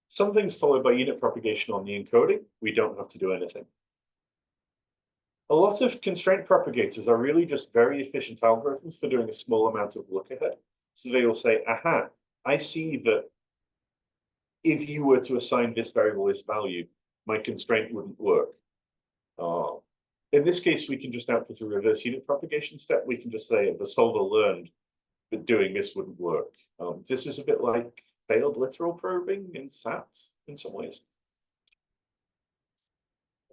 Some things followed by unit propagation on the encoding, we don't have to do anything. A lot of constraint propagators are really just very efficient algorithms for doing a small amount of look ahead. So they will say, aha, I see that if you were to assign this variable this value, my constraint wouldn't work. In this case, we can just output a reverse unit propagation step. We can just say the solver learned that doing this wouldn't work. This is a bit like failed literal probing in SAT in some ways.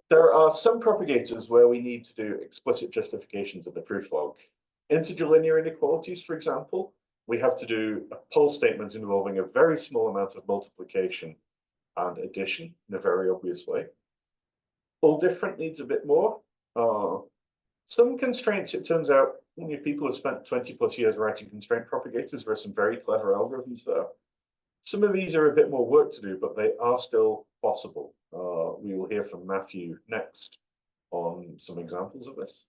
There are some propagators where we need to do explicit justifications of the proof log. Integer linear inequalities, for example, we have to do a pull statement involving a very small amount of multiplication and addition in a very obvious way. All different needs a bit more. Some constraints, it turns out, people have spent 20+ years writing constraint propagators. There are some very clever algorithms there. Some of these are a bit more work to do, but they are still possible. We will hear from Matthew next on some examples of this.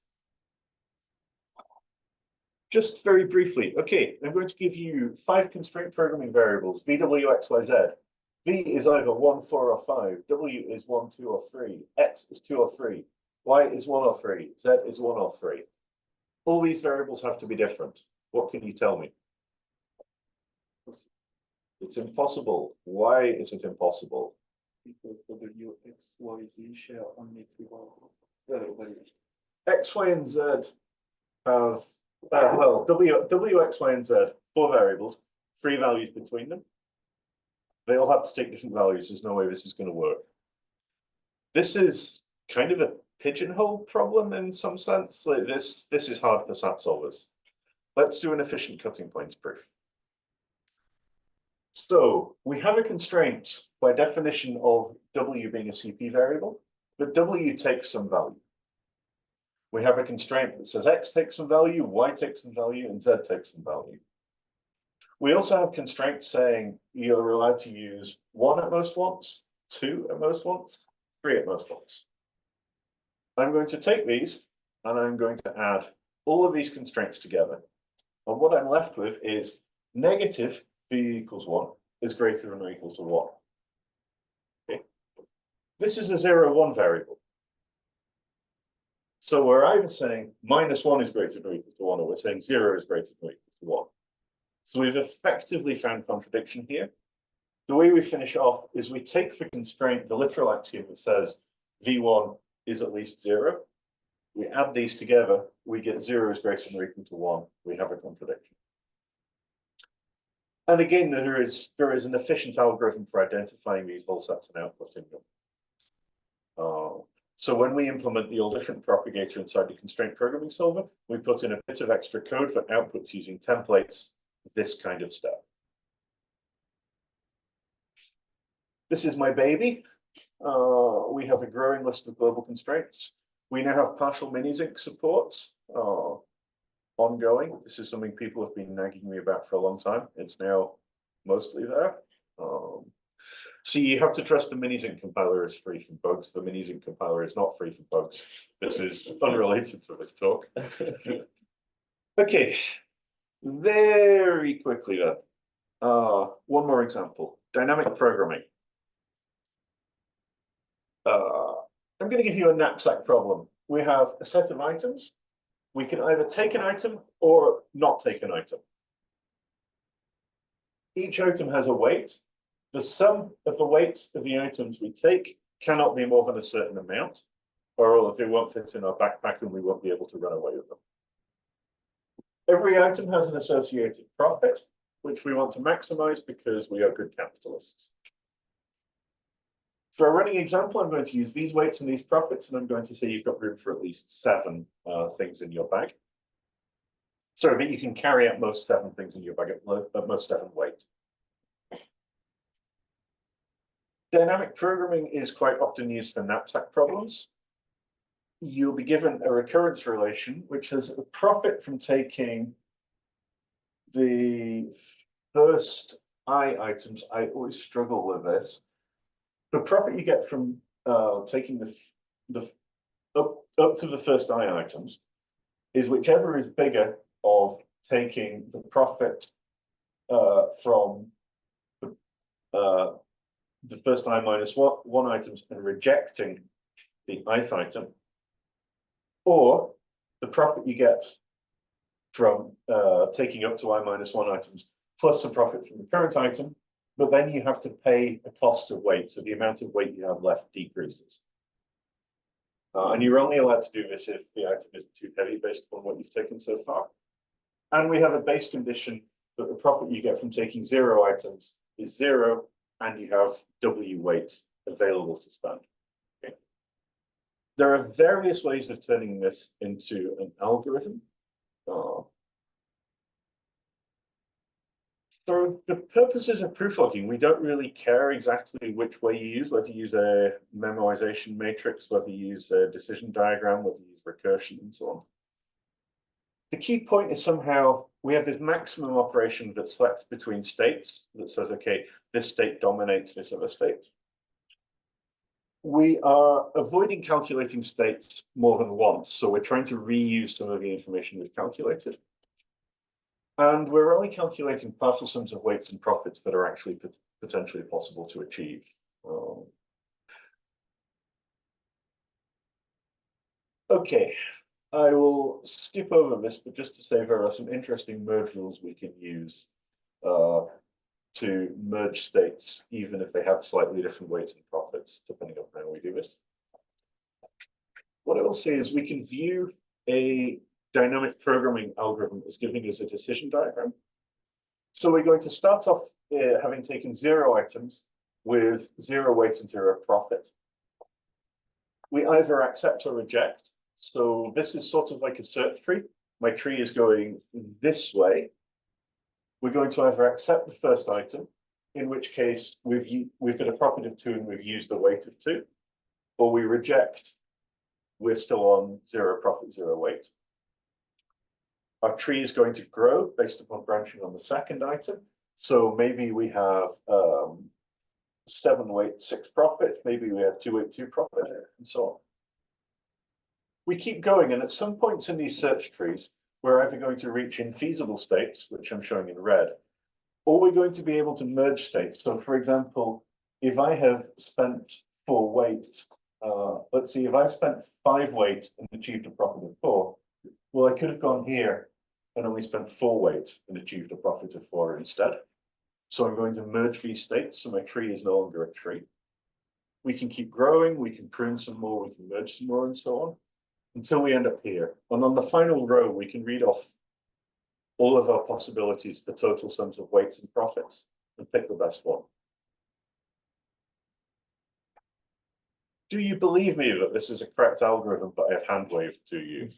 Just very briefly, okay, I'm going to give you 5 constraint programming variables, V, W, X, Y, Z. V is either 1, 4, or 5. W is 1, 2, or 3. X is 2 or 3. Y is 1 or 3. Z is 1 or 3. All these variables have to be different. What can you tell me? It's impossible. Why is it impossible? Because W, X, Y, Z share only X, Y, and Z have, well, W, X, Y, and Z, 4 variables, 3 values between them. They all have to take different values. There's no way this is going to work. This is kind of a pigeonhole problem in some sense. Like this is hard for SAT solvers. Let's do an efficient cutting points proof. So we have a constraint by definition of W being a CP variable, but W takes some value. We have a constraint that says X takes some value, Y takes some value, and Z takes some value. We also have constraints saying you're allowed to use 1 at most once, 2 at most once, 3 at most once. I'm going to take these and I'm going to add all of these constraints together. And what I'm left with is negative V equals 1 is greater than or equal to 1. Okay. This is a 0, 1 variable. So we're either saying -1 is greater than or equal to 1, or we're saying 0 is greater than or equal to 1. So we've effectively found contradiction here. The way we finish off is we take for constraint the literal axiom that says V1 is at least 0. We add these together, we get 0 is greater than or equal to 1. We have a contradiction. And again, there is an efficient algorithm for identifying these whole sets and outputting them. So when we implement the all different propagator inside the constraint programming solver, we put in a bit of extra code that outputs using templates, this kind of step. This is my baby. We have a growing list of global constraints. We now have partial mini-zinc supports ongoing. This is something people have been nagging me about for a long time. It's now mostly there. So you have to trust the Minizinc compiler is free from bugs. The Minizinc compiler is not free from bugs. This is unrelated to this talk. Okay, very quickly then. One more example, dynamic programming. I'm going to give you a knapsack problem. We have a set of items. We can either take an item or not take an item. Each item has a weight. The sum of the weights of the items we take cannot be more than a certain amount, or they won't fit in our backpack and we won't be able to run away with them. Every item has an associated profit, which we want to maximize because we are good capitalists. For a running example, I'm going to use these weights and these profits, and I'm going to say you've got room for at least 7 things in your bag. So that you can carry out most 7 things in your bag at most 7 weight. Dynamic programming is quite often used for knapsack problems. You'll be given a recurrence relation, which is a profit from taking the first I items. I always struggle with this. The profit you get from taking the up to the first I items is whichever is bigger of taking the profit from the first I minus one items and rejecting the ith item, or the profit you get from taking up to I minus 1 items plus the profit from the current item, but then you have to pay a cost of weight, so the amount of weight you have left decreases. And you're only allowed to do this if the item isn't too heavy based on what you've taken so far. And we have a base condition that the profit you get from taking 0 items is 0, and you have W weight available to spend. Okay. There are various ways of turning this into an algorithm. For the purposes of proof logging, we don't really care exactly which way you use, whether you use a memoization matrix, whether you use a decision diagram, whether you use recursion, and so on. The key point is somehow we have this maximum operation that selects between states that says, okay, this state dominates this other state. We are avoiding calculating states more than once, so we're trying to reuse some of the information we've calculated. And we're only calculating partial sums of weights and profits that are actually potentially possible to achieve. Okay, I will skip over this, but just to say there are some interesting merge rules we can use to merge states, even if they have slightly different weights and profits, depending on how we do this. What I will say is we can view a dynamic programming algorithm as giving us a decision diagram. So we're going to start off having taken 0 items with 0 weight and 0 profit. We either accept or reject. So this is sort of like a search tree. My tree is going this way. We're going to either accept the first item, in which case we've got a profit of 2 and we've used a weight of 2, or we reject, we're still on 0 profit, 0 weight. Our tree is going to grow based upon branching on the second item. So maybe we have 7 weight, 6 profit. Maybe we have 2 weight, 2 profit, and so on. We keep going, and at some points in these search trees, we're either going to reach infeasible states, which I'm showing in red, or we're going to be able to merge states. So for example, if I have spent 4 weight, let's see, if I've spent 5 weight and achieved a profit of 4, well, I could have gone here and only spent 4 weight and achieved a profit of 4 instead. So I'm going to merge these states, so my tree is no longer a tree. We can keep growing, we can prune some more, we can merge some more, and so on, until we end up here. And on the final row, we can read off all of our possibilities for total sums of weights and profits and pick the best one. Do you believe me that this is a correct algorithm that I have hand waved to you?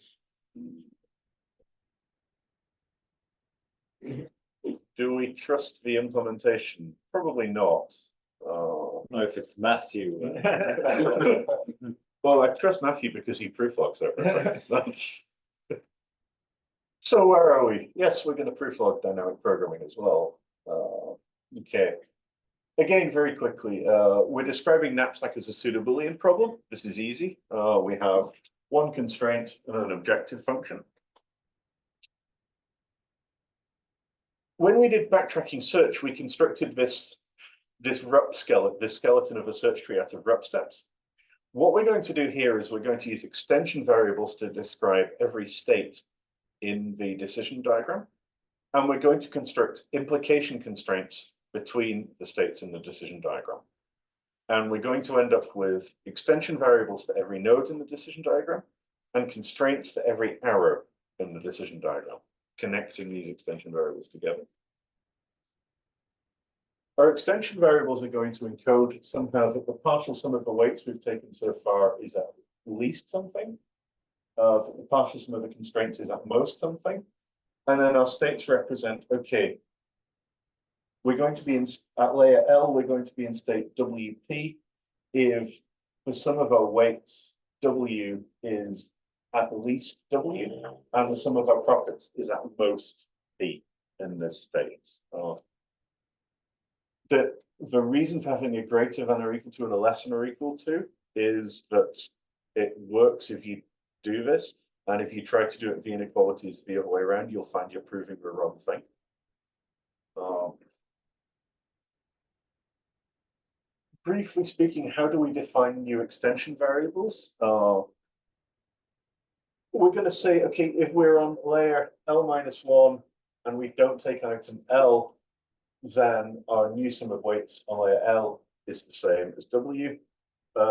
Do we trust the implementation? Probably not. No, if it's Matthew. Well, I trust Matthew because he prooflogs everything. So where are we? Yes, we're going to prooflog dynamic programming as well. Okay. Again, very quickly, we're describing knapsack as a pseudo-Boolean problem. This is easy. We have one constraint and an objective function. When we did backtracking search, we constructed this skeleton of a search tree out of rup steps. What we're going to do here is we're going to use extension variables to describe every state in the decision diagram. And we're going to construct implication constraints between the states in the decision diagram. And we're going to end up with extension variables for every node in the decision diagram and constraints for every arrow in the decision diagram, connecting these extension variables together. Our extension variables are going to encode somehow that the partial sum of the weights we've taken so far is at least something. That the partial sum of the constraints is at most something. And then our states represent, okay, we're going to be at layer L, we're going to be in state WP if the sum of our weights, W, is at least W, and the sum of our profits is at most P in this state. The reason for having a greater than or equal to and a less than or equal to is that it works if you do this, and if you try to do it via inequalities the other way around, you'll find you're proving the wrong thing. Briefly speaking, how do we define new extension variables? We're going to say, okay, if we're on layer L-1 and we don't take out an L, then our new sum of weights on layer L is the same as W.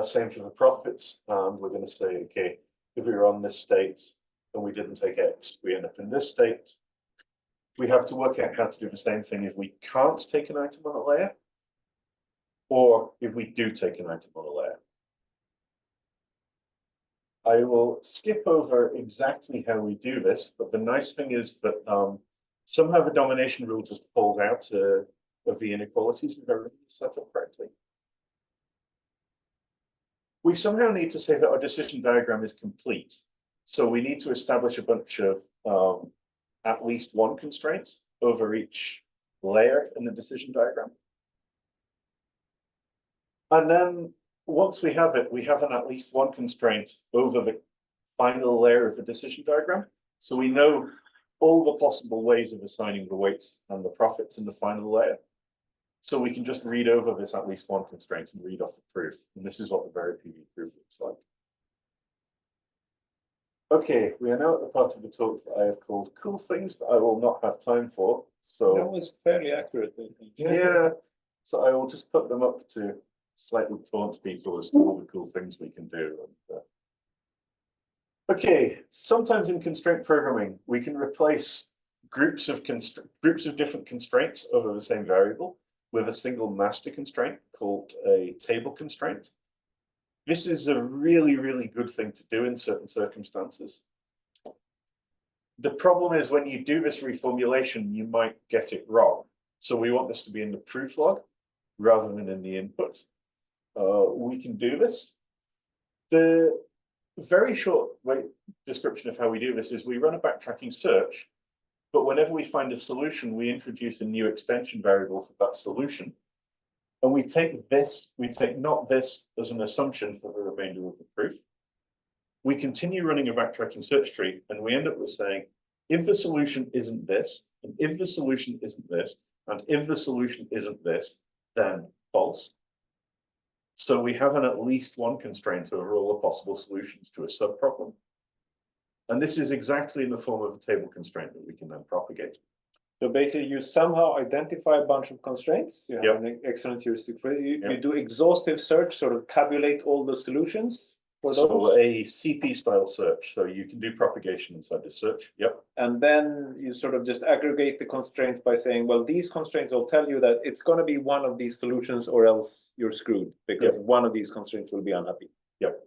Same for the profits. And we're going to say, okay, if we were on this state and we didn't take X, we end up in this state. We have to work out how to do the same thing if we can't take an item on a layer, or if we do take an item on a layer. I will skip over exactly how we do this, but the nice thing is that somehow the domination rule just pulls out of the inequalities if everything is set up correctly. We somehow need to say that our decision diagram is complete. So we need to establish a bunch of at least one constraint over each layer in the decision diagram. And then once we have it, we have an at least one constraint over the final layer of the decision diagram. So we know all the possible ways of assigning the weights and the profits in the final layer. So we can just read over this at least one constraint and read off the proof. And this is what the VeriPB proof looks like. Okay, we are now at the part of the talk that I have called cool things that I will not have time for. So that was fairly accurate. yeah, so I will just put them up to slightly taunt people as to all the cool things we can do. Okay, sometimes in constraint programming, we can replace groups of different constraints over the same variable with a single master constraint called a table constraint. This is a really, really good thing to do in certain circumstances. The problem is when you do this reformulation, you might get it wrong. So we want this to be in the proof log rather than in the input. We can do this. The very short description of how we do this is we run a backtracking search, but whenever we find a solution, we introduce a new extension variable for that solution. And we take not this as an assumption for the remainder of the proof. We continue running a backtracking search tree, and we end up with saying, if the solution isn't this, and if the solution isn't this, and if the solution isn't this, then false. So we have an at least one constraint over all the possible solutions to a subproblem. And this is exactly in the form of a table constraint that we can then propagate. So basically, you somehow identify a bunch of constraints. You have an excellent heuristic for it. You do exhaustive search, sort of tabulate all the solutions for those. So a CP style search. So you can do propagation inside the search. Yep. And then you sort of just aggregate the constraints by saying, well, these constraints will tell you that it's going to be one of these solutions or else you're screwed because one of these constraints will be unhappy. Yep.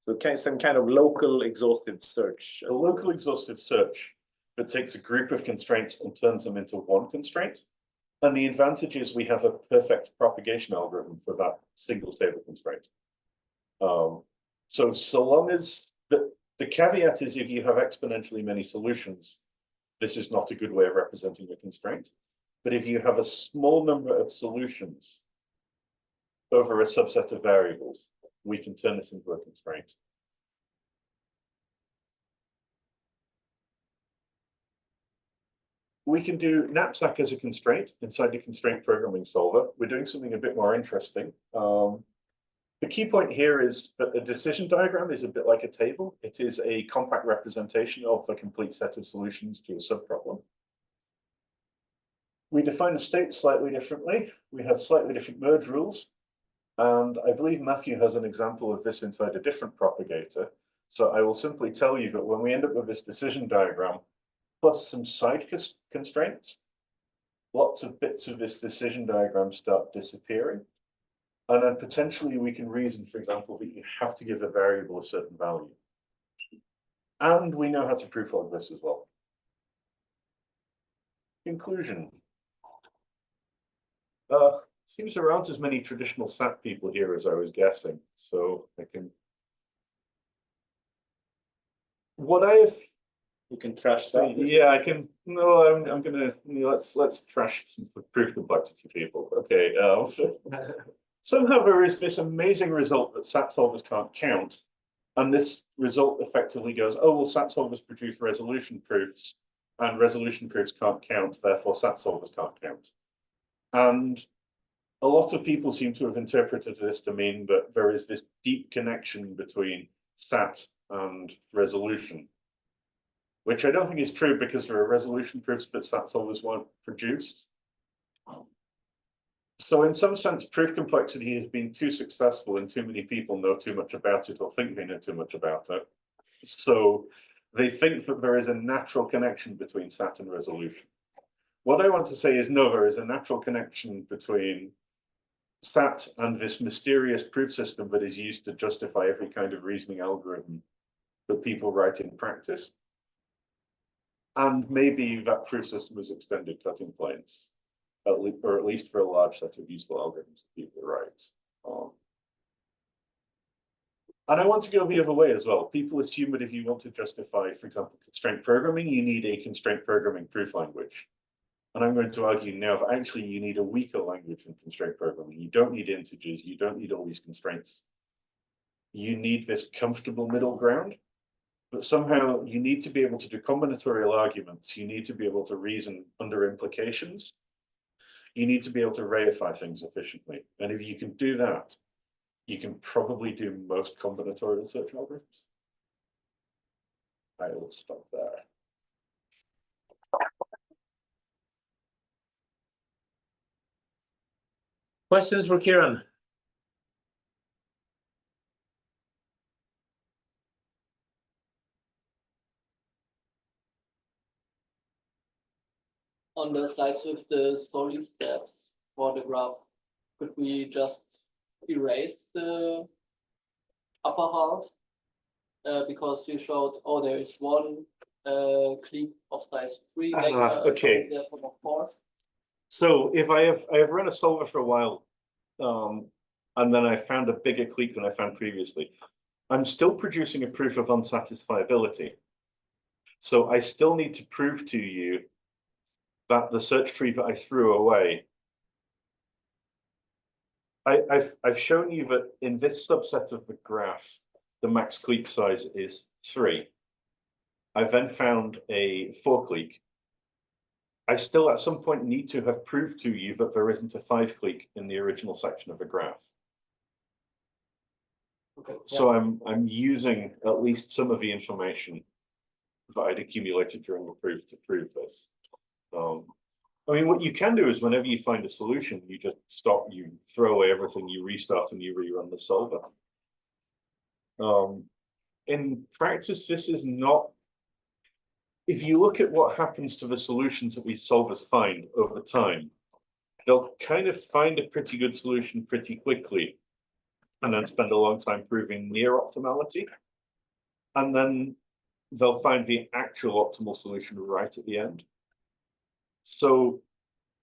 So some kind of local exhaustive search. A local exhaustive search that takes a group of constraints and turns them into one constraint. And the advantage is we have a perfect propagation algorithm for that single table constraint. So long as the caveat is if you have exponentially many solutions, this is not a good way of representing the constraint. But if you have a small number of solutions over a subset of variables, we can turn this into a constraint. We can do knapsack as a constraint inside the constraint programming solver. We're doing something a bit more interesting. The key point here is that the decision diagram is a bit like a table. It is a compact representation of a complete set of solutions to a subproblem. We define the state slightly differently. We have slightly different merge rules. And I believe Matthew has an example of this inside a different propagator. So I will simply tell you that when we end up with this decision diagram, plus some side constraints, lots of bits of this decision diagram start disappearing. And then potentially we can reason, for example, that you have to give a variable a certain value. And we know how to proof log this as well. Conclusion. Seems there aren't as many traditional SAT people here as I was guessing. So I can. What I have. You can trash that. Yeah, I can. No, I'm gonna. Let's trash some proof complexity people. Okay. Somehow there is this amazing result that SAT solvers can't count, and this result effectively goes, oh well, SAT solvers produce resolution proofs, and resolution proofs can't count, therefore SAT solvers can't count. And a lot of people seem to have interpreted this to mean that there is this deep connection between SAT and resolution, which I don't think is true because there are resolution proofs that SAT solvers won't produce. So in some sense, proof complexity has been too successful and too many people know too much about it or think they know too much about it. So they think that there is a natural connection between SAT and resolution. What I want to say is no, there is a natural connection between SAT and this mysterious proof system that is used to justify every kind of reasoning algorithm that people write in practice. And maybe that proof system is extended cutting planes, or at least for a large set of useful algorithms that people write. And I want to go the other way as well. People assume that if you want to justify, for example, constraint programming, you need a constraint programming proof language. And I'm going to argue now that actually you need a weaker language in constraint programming. You don't need integers, you don't need all these constraints. You need this comfortable middle ground, but somehow you need to be able to do combinatorial arguments. You need to be able to reason under implications. You need to be able to reify things efficiently. And if you can do that, you can probably do most combinatorial search algorithms. I will stop there. Questions for Ciaran? On the slides with the story steps for the graph, could we just erase the upper half? Because you showed, oh, there is one clique of size 3 okay. of 4. So if I have run a solver for a while, and then I found a bigger clique than I found previously, I'm still producing a proof of unsatisfiability. So I still need to prove to you that the search tree that I threw away, I've shown you that in this subset of the graph, the max clique size is 3. I then found a 4 clique. I still at some point need to have proved to you that there isn't a 5 clique in the original section of the graph. Okay. So I'm using at least some of the information that I'd accumulated during the proof to prove this. I mean, what you can do is whenever you find a solution, you just stop, you throw away everything, you restart and you rerun the solver. In practice, this is not. If you look at what happens to the solutions that we solvers find over time, they'll kind of find a pretty good solution pretty quickly and then spend a long time proving near optimality. And then they'll find the actual optimal solution right at the end. So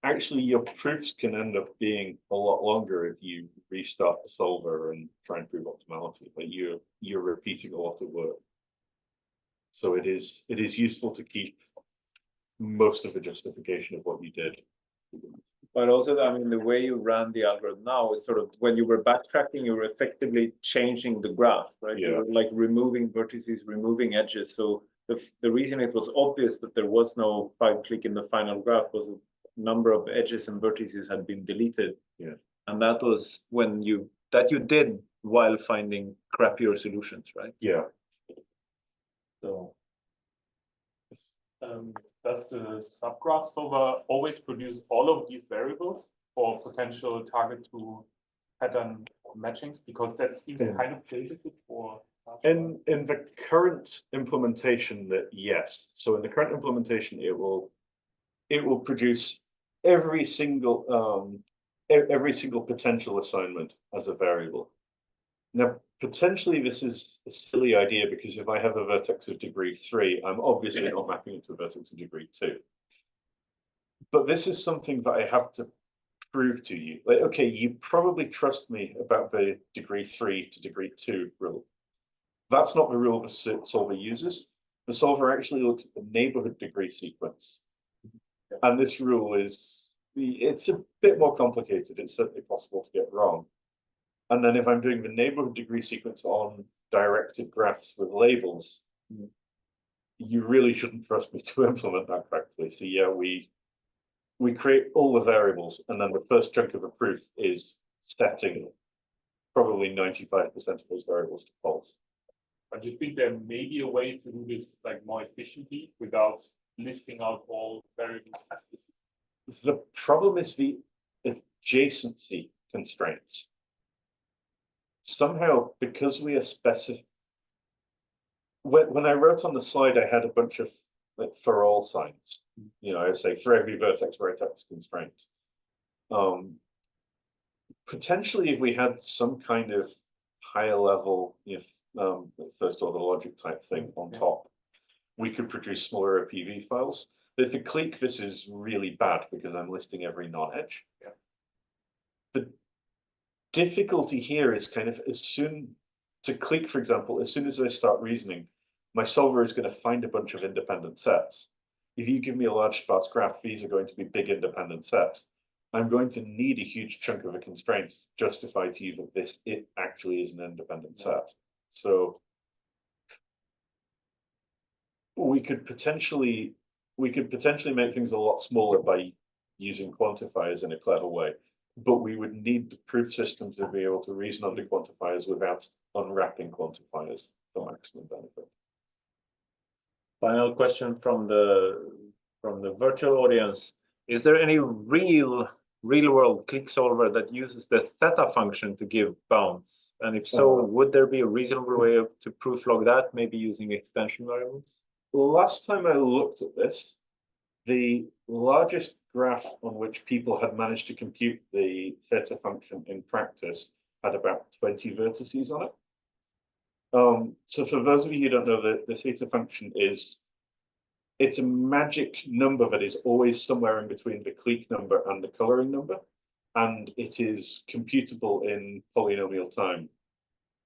actually your proofs can end up being a lot longer if you restart the solver and try and prove optimality, but you're repeating a lot of work. So it is useful to keep most of the justification of what you did But also, I mean, the way you ran the algorithm now is sort of when you were backtracking, you were effectively changing the graph, right? You Yeah. were like removing vertices, removing edges. So the reason it was obvious that there was no 5-clique in the final graph was a number of edges and vertices had been deleted. Yeah. And that was when you did while finding crappier solutions, right? Yeah. So Does the subgraph solver always produce all of these variables for potential target to pattern matchings? Because that seems Yeah. kind of difficult for. In the current implementation, that yes. So in the current implementation, it will produce every single potential assignment as a variable. Now, potentially this is a silly idea because if I have a vertex of degree 3, I'm obviously not mapping it to a vertex of degree 2. But this is something that I have to prove to you. Like, okay, you probably trust me about the degree 3 to degree 2 rule. That's not the rule the solver uses. The solver actually looks at the neighborhood degree sequence. And this rule it's a bit more complicated. It's certainly possible to get wrong. And then if I'm doing the neighborhood degree sequence on directed graphs with labels, you really shouldn't trust me to implement that correctly. So yeah, we create all the variables, and then the first chunk of a proof is setting probably 95% of those variables to false. But you think there may be a way to do this like more efficiently without listing out all variables? The problem is the adjacency constraints. Somehow, because we are specific, when I wrote on the slide, I had a bunch of like for all signs. You know, I would say for every vertex constraint. Potentially, if we had some kind of higher level, first order logic type thing on top, we could produce smaller PV files. But for clique, this is really bad because I'm listing every non-edge. Yeah. The difficulty here is kind of to clique, for example, as soon as I start reasoning, my solver is going to find a bunch of independent sets. If you give me a large sparse graph, these are going to be big independent sets. I'm going to need a huge chunk of a constraint to justify to you that it actually is an independent set. So we could potentially make things a lot smaller by using quantifiers in a clever way, but we would need the proof system to be able to reason under quantifiers without unwrapping quantifiers for maximum benefit. final question from the virtual audience: is there any real world clique solver that uses the theta function to give bounds? And if so, would there be a reasonable way to proof log that, maybe using extension variables? Last time I looked at this, the largest graph on which people had managed to compute the theta function in practice had about 20 vertices on it. So for those of you who don't know, the theta function it's a magic number that is always somewhere in between the clique number and the coloring number, and it is computable in polynomial time.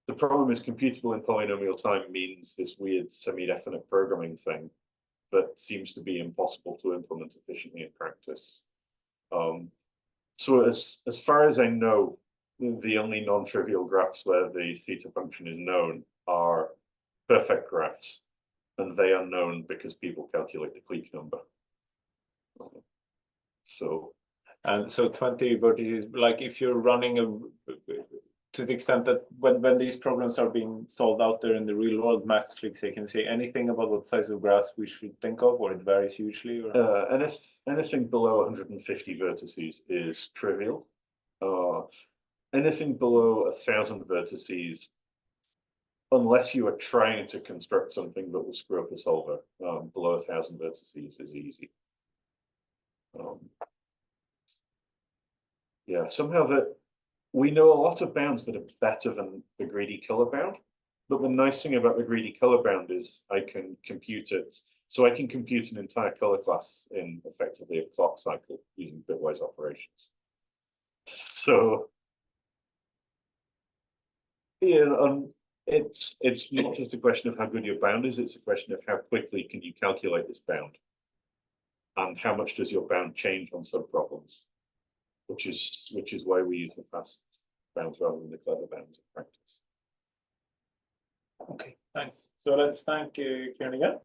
The problem is computable in polynomial time means this weird semi-definite programming thing that seems to be impossible to implement efficiently in practice. So as far as I know, the only non-trivial graphs where the theta function is known are perfect graphs, and they are known because people calculate the clique number. So 20 vertices, like if you're running to the extent that when these problems are being solved out there in the real world, max cliques, can you say anything about what size of graphs we should think of, or it varies hugely? Or? Anything below 150 vertices is trivial. Anything below 1,000 vertices, unless you are trying to construct something that will screw up a solver, below 1,000 vertices is easy. Yeah, somehow that we know a lot of bounds that are better than the greedy color bound. But the nice thing about the greedy color bound is I can compute it. So I can compute an entire color class in effectively a clock cycle using bitwise operations. So it's not just a question of how good your bound is, it's a question of how quickly can you calculate this bound. and how much does your bound change on subproblems, which is why we use the fast bounds rather than the clever bounds in practice. Okay, thanks. So let's thank Ciaran again.